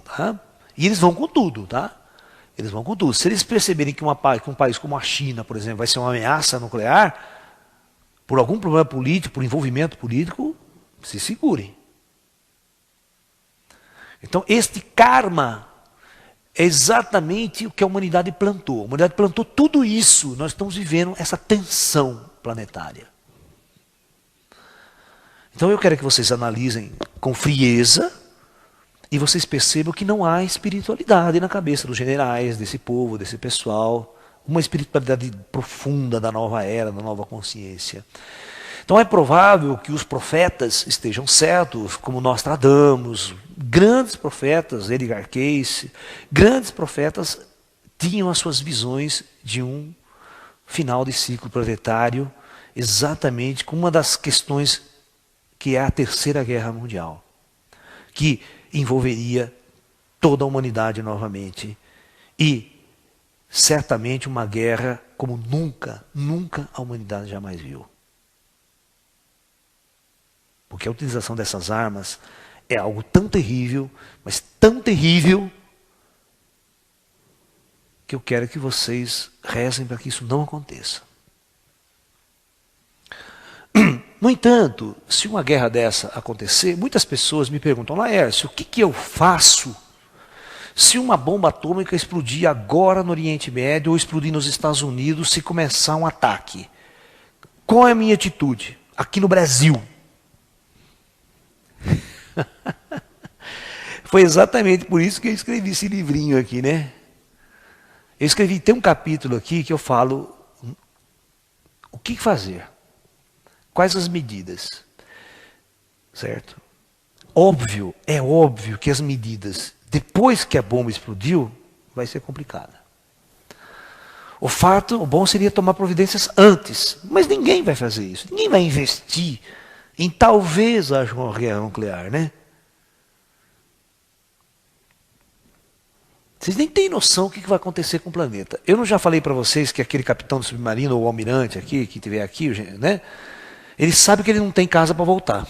Tá? E eles vão com tudo, tá? Eles vão com tudo. Se eles perceberem que um país como a China, por exemplo, vai ser uma ameaça nuclear, por algum problema político, por envolvimento político, se segurem. Então, este karma é exatamente o que a humanidade plantou. A humanidade plantou tudo isso. Nós estamos vivendo essa tensão planetária. Então eu quero que vocês analisem com frieza e vocês percebam que não há espiritualidade na cabeça dos generais, desse povo, desse pessoal. Uma espiritualidade profunda da nova era, da nova consciência. Então é provável que os profetas estejam certos, como Nostradamus, grandes profetas, Edgar Cayce, grandes profetas tinham as suas visões de um final de ciclo planetário, exatamente com uma das questões que é a Terceira Guerra Mundial, que envolveria toda a humanidade novamente e certamente uma guerra como nunca a humanidade jamais viu. Porque a utilização dessas armas é algo tão terrível, mas tão terrível, que eu quero que vocês rezem para que isso não aconteça. No entanto, se uma guerra dessa acontecer, muitas pessoas me perguntam, Laércio, o que eu faço se uma bomba atômica explodir agora no Oriente Médio ou explodir nos Estados Unidos se começar um ataque? Qual é a minha atitude aqui no Brasil? Foi exatamente por isso que eu escrevi esse livrinho aqui, né? Eu escrevi, tem um capítulo aqui que eu falo o que fazer, quais as medidas, certo? É óbvio que as medidas, depois que a bomba explodiu, vai ser complicada. O bom seria tomar providências antes, mas ninguém vai fazer isso, ninguém vai investir em talvez haja uma guerra nuclear, né? Vocês nem têm noção do que vai acontecer com o planeta. Eu não já falei para vocês que aquele capitão do submarino, ou almirante aqui, que estiver aqui, né? Ele sabe que ele não tem casa para voltar.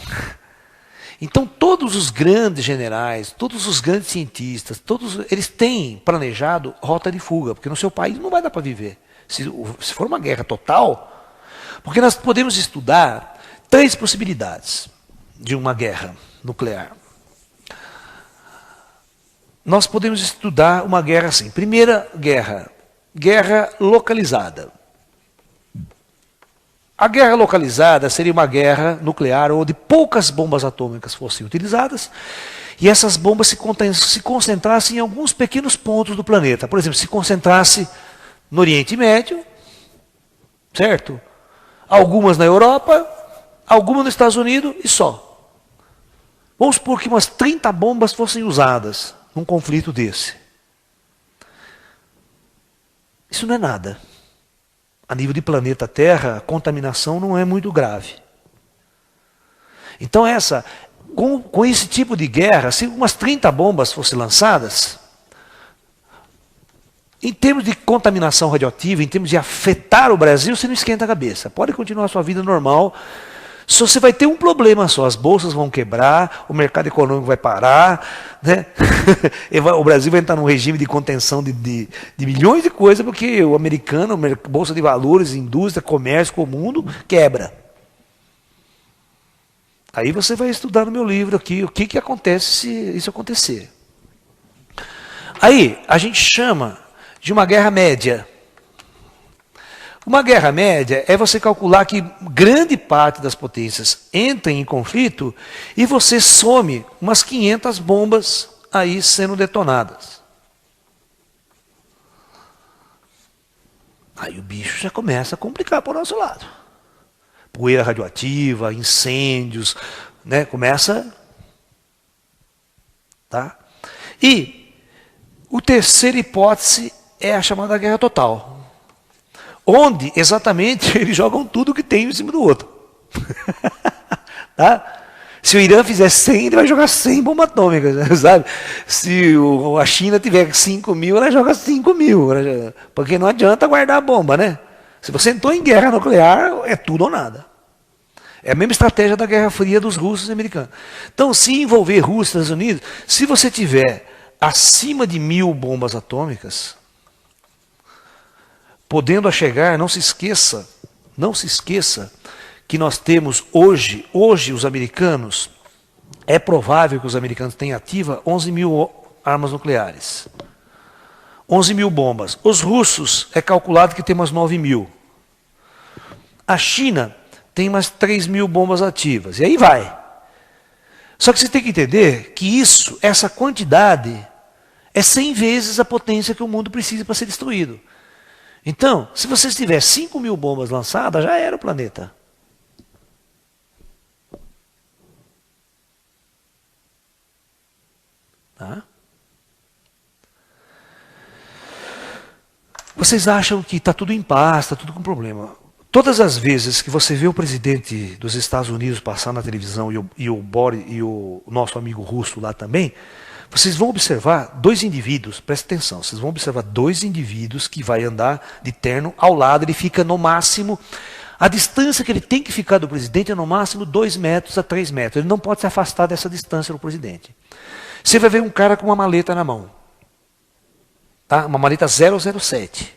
Então todos os grandes generais, todos os grandes cientistas, eles têm planejado rota de fuga, porque no seu país não vai dar para viver. Se for uma guerra total, Porque nós podemos estudar 3 possibilidades de uma guerra nuclear. Nós podemos estudar uma guerra assim. Primeira guerra, guerra localizada. A guerra localizada seria uma guerra nuclear onde poucas bombas atômicas fossem utilizadas e essas bombas se concentrassem em alguns pequenos pontos do planeta. Por exemplo, se concentrasse no Oriente Médio, certo? Algumas na Europa, algumas nos Estados Unidos e só. Vamos supor que umas 30 bombas fossem usadas num conflito desse. Isso não é nada. A nível de planeta Terra, a contaminação não é muito grave. Então com esse tipo de guerra, se umas 30 bombas fossem lançadas, em termos de contaminação radioativa, em termos de afetar o Brasil, você não esquenta a cabeça. Pode continuar a sua vida normal. Só você vai ter um problema só, as bolsas vão quebrar, o mercado econômico vai parar, né? O Brasil vai entrar num regime de contenção de milhões de coisas, porque o americano, a bolsa de valores, indústria, comércio com o mundo, quebra. Aí você vai estudar no meu livro aqui o que acontece se isso acontecer. Aí a gente chama de uma guerra média. Uma guerra média é você calcular que grande parte das potências entrem em conflito e você some umas 500 bombas aí sendo detonadas. Aí o bicho já começa a complicar para o nosso lado. Poeira radioativa, incêndios, né? Começa. Tá? E a terceira hipótese é a chamada guerra total. Onde, exatamente, eles jogam tudo que tem em cima do outro. Tá? Se o Irã fizer 100, ele vai jogar 100 bombas atômicas, sabe? Se a China tiver 5.000, ela joga 5.000. Porque não adianta guardar a bomba, né? Se você entrou em guerra nuclear, é tudo ou nada. É a mesma estratégia da Guerra Fria dos russos e americanos. Então, se envolver Rússia e Estados Unidos, se você tiver acima de 1.000 bombas atômicas, podendo a chegar, não se esqueça que nós temos hoje os americanos, é provável que os americanos tenham ativa 11.000 armas nucleares. 11.000 bombas. Os russos, é calculado que tem umas 9.000. A China tem umas 3.000 bombas ativas. E aí vai. Só que você tem que entender que essa quantidade, é 100 vezes a potência que o mundo precisa para ser destruído. Então, se você tiver 5.000 bombas lançadas, já era o planeta. Tá? Vocês acham que está tudo em paz, está tudo com problema. Todas as vezes que você vê o presidente dos Estados Unidos passar na televisão e o nosso amigo russo lá também, vocês vão observar 2 indivíduos, presta atenção, vocês vão observar 2 indivíduos que vai andar de terno ao lado, ele fica no máximo, a distância que ele tem que ficar do presidente é no máximo 2 metros a 3 metros, ele não pode se afastar dessa distância do presidente. Você vai ver um cara com uma maleta na mão, tá? Uma maleta 007,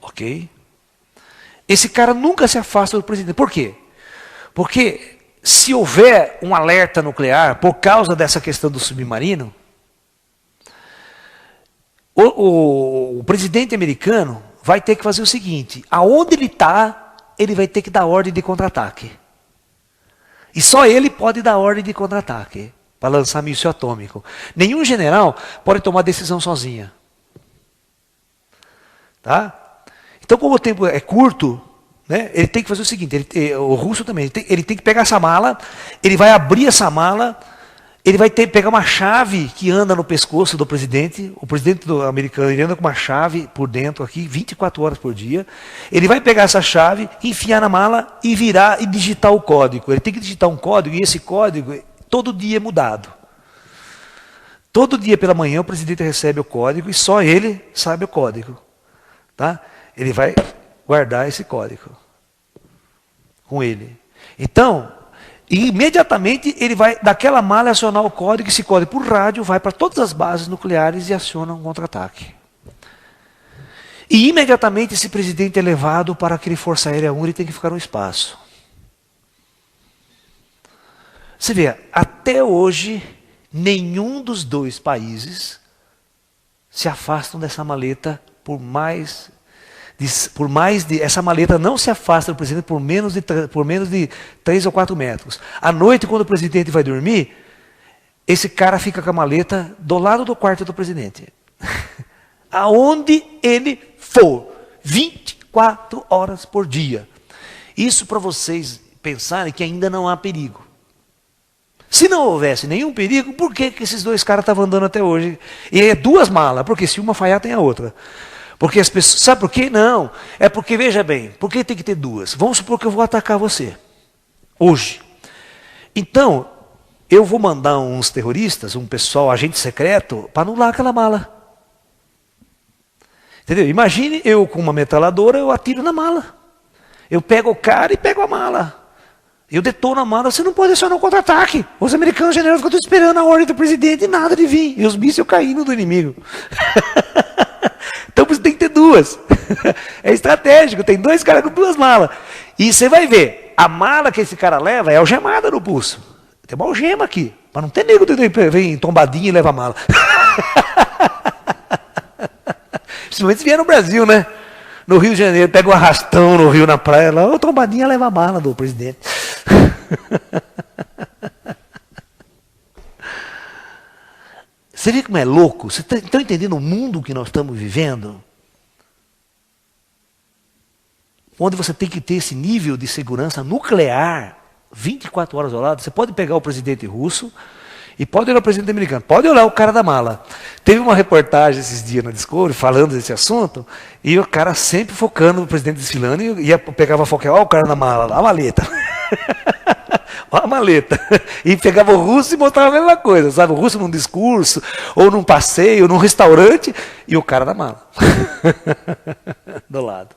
ok? Esse cara nunca se afasta do presidente, por quê? Porque se houver um alerta nuclear por causa dessa questão do submarino, o presidente americano vai ter que fazer o seguinte, aonde ele está, ele vai ter que dar ordem de contra-ataque. E só ele pode dar ordem de contra-ataque para lançar míssil atômico. Nenhum general pode tomar decisão sozinha. Tá? Então, como o tempo é curto, né, ele tem que fazer o seguinte, o russo também, ele tem que pegar essa mala, ele vai abrir essa mala, ele vai pegar uma chave que anda no pescoço do presidente, o presidente americano, ele anda com uma chave por dentro aqui, 24 horas por dia, ele vai pegar essa chave, enfiar na mala e virar e digitar o código. Ele tem que digitar um código e esse código todo dia é mudado. Todo dia pela manhã o presidente recebe o código e só ele sabe o código. Tá? Ele vai guardar esse código com ele. Então, imediatamente ele vai daquela mala acionar o código, esse código por rádio vai para todas as bases nucleares e aciona um contra-ataque. E imediatamente esse presidente é levado para aquele Força Aérea 1, ele tem que ficar no espaço. Você vê, até hoje, nenhum dos dois países se afastam dessa maleta essa maleta não se afasta do presidente por menos de 3 ou 4 metros. À noite, quando o presidente vai dormir, esse cara fica com a maleta do lado do quarto do presidente. Aonde ele for, 24 horas por dia. Isso para vocês pensarem que ainda não há perigo. Se não houvesse nenhum perigo, por que esses dois caras estavam andando até hoje? E é 2 malas, porque se uma falhar, tem a outra. Porque as pessoas, sabe por quê? Não, é porque, veja bem, por que tem que ter 2? Vamos supor que eu vou atacar você, hoje. Então, eu vou mandar uns terroristas, um pessoal, agente secreto, para anular aquela mala. Entendeu? Imagine eu com uma metralhadora, eu atiro na mala. Eu pego o cara e pego a mala. Eu detono a mala, você não pode acionar um contra-ataque. Os americanos generais ficam esperando a ordem do presidente e nada de vir. E os mísseis caindo do inimigo. Então você tem que ter 2. É estratégico, tem 2 caras com 2 malas. E você vai ver, a mala que esse cara leva é algemada no pulso. Tem uma algema aqui, para não ter nego que vem tombadinho e leva a mala. Principalmente se vier no Brasil, né? No Rio de Janeiro, pega um arrastão no Rio, na praia, lá, ô tombadinha leva a mala do presidente. Você vê como é louco? Vocês estão entendendo o mundo que nós estamos vivendo? Onde você tem que ter esse nível de segurança nuclear, 24 horas ao lado. Você pode pegar o presidente russo e pode olhar o presidente americano, pode olhar o cara da mala. Teve uma reportagem esses dias na Discovery falando desse assunto, e o cara sempre focando no presidente desfilando, e pegava foco, ó o cara na mala, a maleta. Olha a maleta. E pegava o russo e mostrava a mesma coisa, sabe? O russo num discurso, ou num passeio, num restaurante, e o cara na mala. Do lado.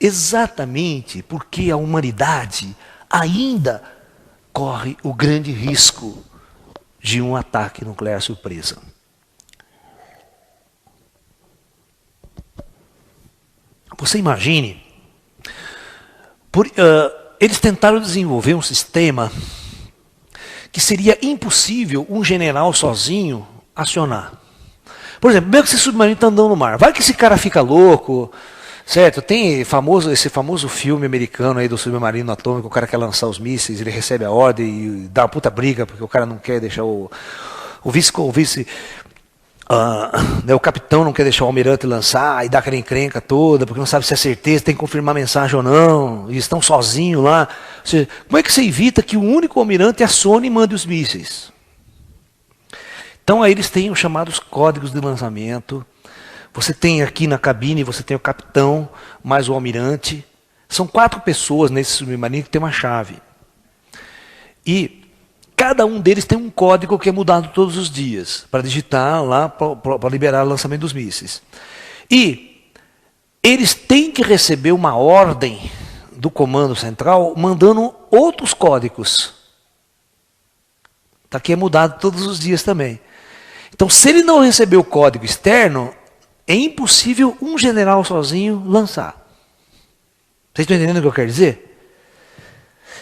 Exatamente porque a humanidade ainda corre o grande risco de um ataque nuclear surpresa. Você imagine, eles tentaram desenvolver um sistema que seria impossível um general sozinho acionar. Por exemplo, mesmo que esse submarino está andando no mar, vai que esse cara fica louco, certo? Tem esse famoso filme americano aí do submarino atômico, o cara quer lançar os mísseis, ele recebe a ordem e dá uma puta briga, porque o cara não quer deixar o capitão não quer deixar o almirante lançar, e dá aquela encrenca toda, porque não sabe se é certeza, tem que confirmar a mensagem ou não, e estão sozinhos lá. Ou seja, como é que você evita que o único almirante acione e mande os mísseis? Então aí eles têm os chamados códigos de lançamento. Você tem aqui na cabine, você tem o capitão, mais o almirante. São 4 pessoas nesse submarino que tem uma chave. E cada um deles tem um código que é mudado todos os dias, para digitar lá, para liberar o lançamento dos mísseis. E eles têm que receber uma ordem do comando central, mandando outros códigos. Tá aqui é mudado todos os dias também. Então, se ele não receber o código externo, é impossível um general sozinho lançar. Vocês estão entendendo o que eu quero dizer?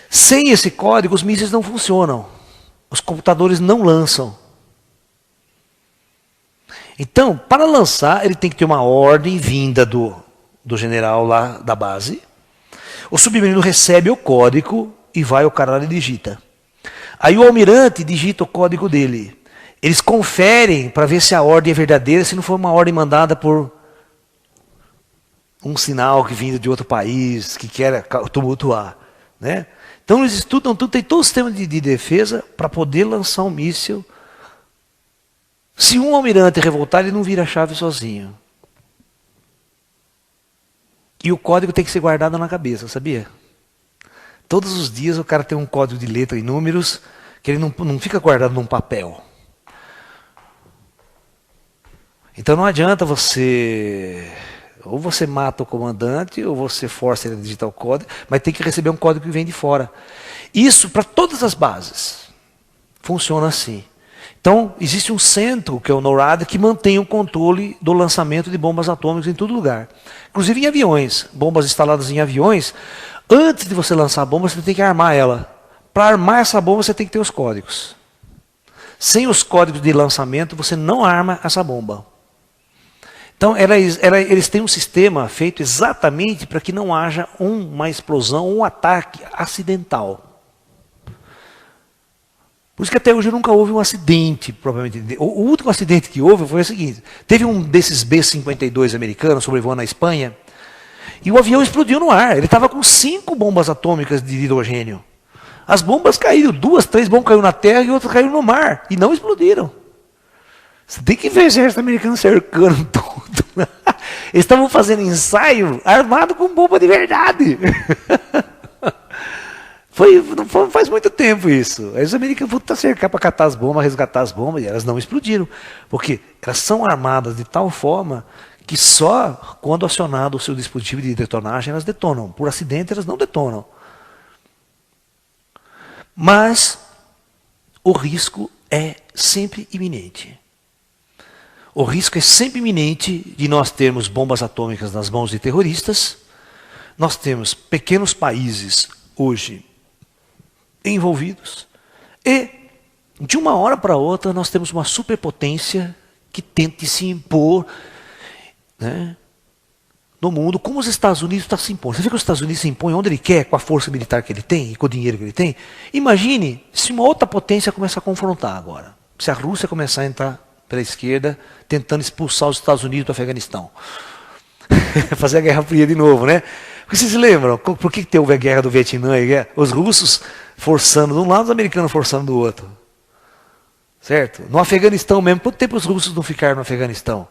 Sem esse código, os mísseis não funcionam. Os computadores não lançam. Então, para lançar, ele tem que ter uma ordem vinda do general lá da base. O submarino recebe o código e vai o cara lá e digita. Aí o almirante digita o código dele. Eles conferem para ver se a ordem é verdadeira, se não for uma ordem mandada por um sinal que vindo de outro país, que quer tumultuar, né? Então eles estudam tudo, tem todo o sistema de defesa para poder lançar um míssil. Se um almirante revoltar, ele não vira a chave sozinho. E o código tem que ser guardado na cabeça, sabia? Todos os dias o cara tem um código de letra e números que ele não fica guardado num papel. Então não adianta ou você mata o comandante, ou você força ele a digitar o código, mas tem que receber um código que vem de fora. Isso para todas as bases. Funciona assim. Então, existe um centro, que é o NORAD, que mantém o controle do lançamento de bombas atômicas em todo lugar. Inclusive em aviões, bombas instaladas em aviões. Antes de você lançar a bomba, você tem que armar ela. Para armar essa bomba, você tem que ter os códigos. Sem os códigos de lançamento, você não arma essa bomba. Então, eles têm um sistema feito exatamente para que não haja uma explosão, um ataque acidental. Por isso que até hoje nunca houve um acidente, propriamente. O último acidente que houve foi o seguinte: teve um desses B-52 americanos sobrevoando a Espanha, e o avião explodiu no ar. Ele estava com 5 bombas atômicas de hidrogênio. As bombas caíram, 2, 3 bombas caíram na terra e outras caíram no mar, e não explodiram. Você tem que ver o exército americano cercando tudo. Eles estavam fazendo ensaio armado com bomba de verdade. Não faz muito tempo isso. Aí os americanos vão cercar para catar as bombas, resgatar as bombas, e elas não explodiram. Porque elas são armadas de tal forma que só quando acionado o seu dispositivo de detonagem elas detonam. Por acidente elas não detonam. Mas o risco é sempre iminente. O risco é sempre iminente de nós termos bombas atômicas nas mãos de terroristas. Nós temos pequenos países hoje envolvidos. E, de uma hora para outra, nós temos uma superpotência que tente se impor, né, no mundo, como os Estados Unidos estão se impondo. Você vê que os Estados Unidos se impõem onde ele quer, com a força militar que ele tem e com o dinheiro que ele tem. Imagine se uma outra potência começar a confrontar agora. Se a Rússia começar a entrar pela esquerda, tentando expulsar os Estados Unidos do Afeganistão. Fazer a Guerra Fria de novo, né? Porque vocês se lembram, por que houve a guerra do Vietnã? Os russos forçando de um lado, os americanos forçando do outro. Certo? No Afeganistão mesmo, quanto tempo os russos não ficaram no Afeganistão?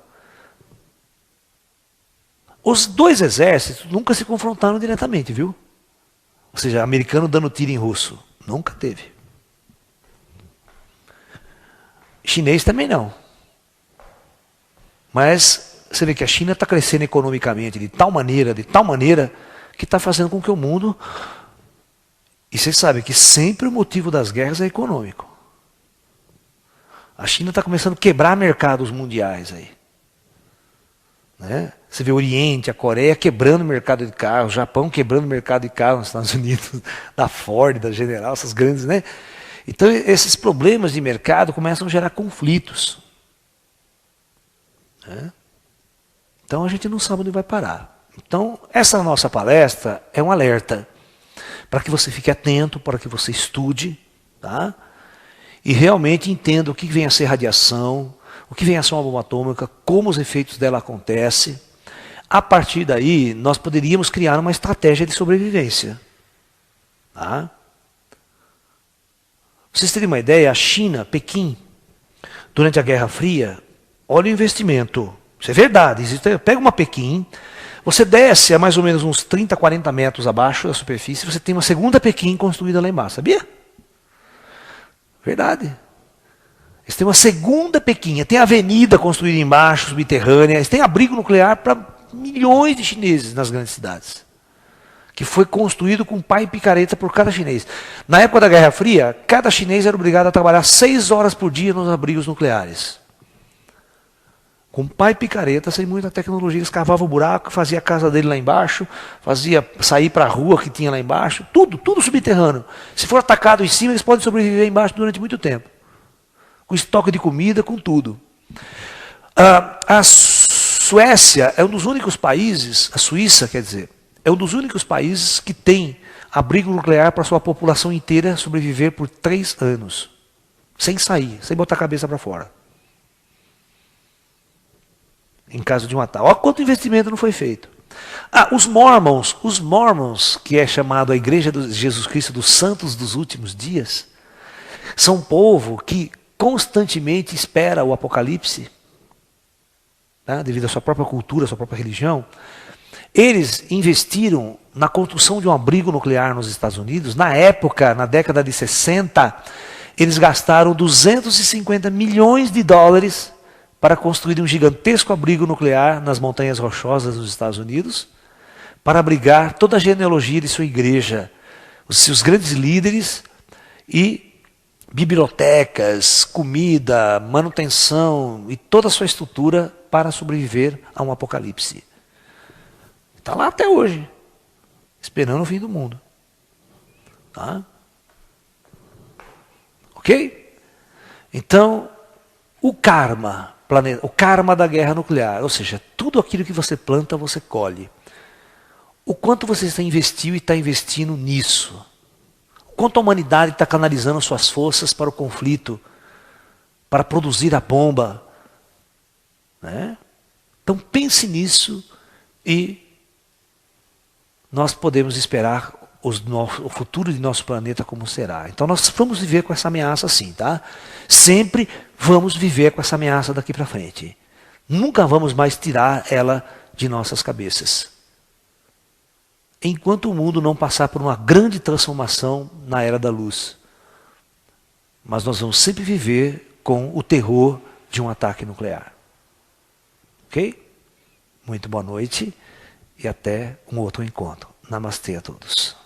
Os dois exércitos nunca se confrontaram diretamente, viu? Ou seja, americano dando tiro em russo. Nunca teve. Chinês também não. Mas você vê que a China está crescendo economicamente de tal maneira, que está fazendo com que o mundo... E vocês sabem que sempre o motivo das guerras é econômico. A China está começando a quebrar mercados mundiais aí. Né? Você vê o Oriente, a Coreia quebrando o mercado de carro, o Japão quebrando o mercado de carro nos Estados Unidos, da Ford, da General, essas grandes, né? Então esses problemas de mercado começam a gerar conflitos. Né? Então a gente não sabe onde vai parar. Então essa nossa palestra é um alerta para que você fique atento, para que você estude, tá? E realmente entenda o que vem a ser radiação, o que vem a ser uma bomba atômica, como os efeitos dela acontecem. A partir daí, nós poderíamos criar uma estratégia de sobrevivência. Tá? Pra vocês terem uma ideia, a China, Pequim, durante a Guerra Fria, olha o investimento. Isso é verdade. Pega uma Pequim, você desce a mais ou menos uns 30, 40 metros abaixo da superfície, você tem uma segunda Pequim construída lá embaixo, sabia? Verdade. Eles têm uma segunda Pequim, tem avenida construída embaixo, subterrânea, eles têm abrigo nuclear para milhões de chineses nas grandes cidades. Que foi construído com pá e picareta por cada chinês. Na época da Guerra Fria, cada chinês era obrigado a trabalhar 6 horas por dia nos abrigos nucleares. Com pá e picareta, sem muita tecnologia, eles cavavam o buraco, fazia a casa dele lá embaixo, fazia sair para a rua que tinha lá embaixo, tudo subterrâneo. Se for atacado em cima, eles podem sobreviver embaixo durante muito tempo. Com estoque de comida, com tudo. A Suécia é um dos únicos países, a Suíça quer dizer, é um dos únicos países que tem abrigo nuclear para sua população inteira sobreviver por 3 anos. Sem sair, sem botar a cabeça para fora. Em caso de um ataque. Olha quanto investimento não foi feito. Os Mormons, que é chamado a Igreja de Jesus Cristo dos Santos dos Últimos Dias, são um povo que constantemente espera o Apocalipse, tá? Devido à sua própria cultura, à sua própria religião. Eles investiram na construção de um abrigo nuclear nos Estados Unidos. Na época, na década de 60, eles gastaram 250 milhões de dólares para construir um gigantesco abrigo nuclear nas montanhas rochosas dos Estados Unidos, para abrigar toda a genealogia de sua igreja, os seus grandes líderes, e bibliotecas, comida, manutenção e toda a sua estrutura para sobreviver a um apocalipse. Está lá até hoje, esperando o fim do mundo. Tá? Ok? Então, o karma da guerra nuclear, ou seja, tudo aquilo que você planta, você colhe. O quanto você investiu e está investindo nisso? O quanto a humanidade está canalizando suas forças para o conflito, para produzir a bomba? Né? Então pense nisso e nós podemos esperar o futuro de nosso planeta como será. Então nós vamos viver com essa ameaça sim, tá? Sempre vamos viver com essa ameaça daqui para frente. Nunca vamos mais tirar ela de nossas cabeças. Enquanto o mundo não passar por uma grande transformação na era da luz. Mas nós vamos sempre viver com o terror de um ataque nuclear. Ok? Muito boa noite e até um outro encontro. Namastê a todos.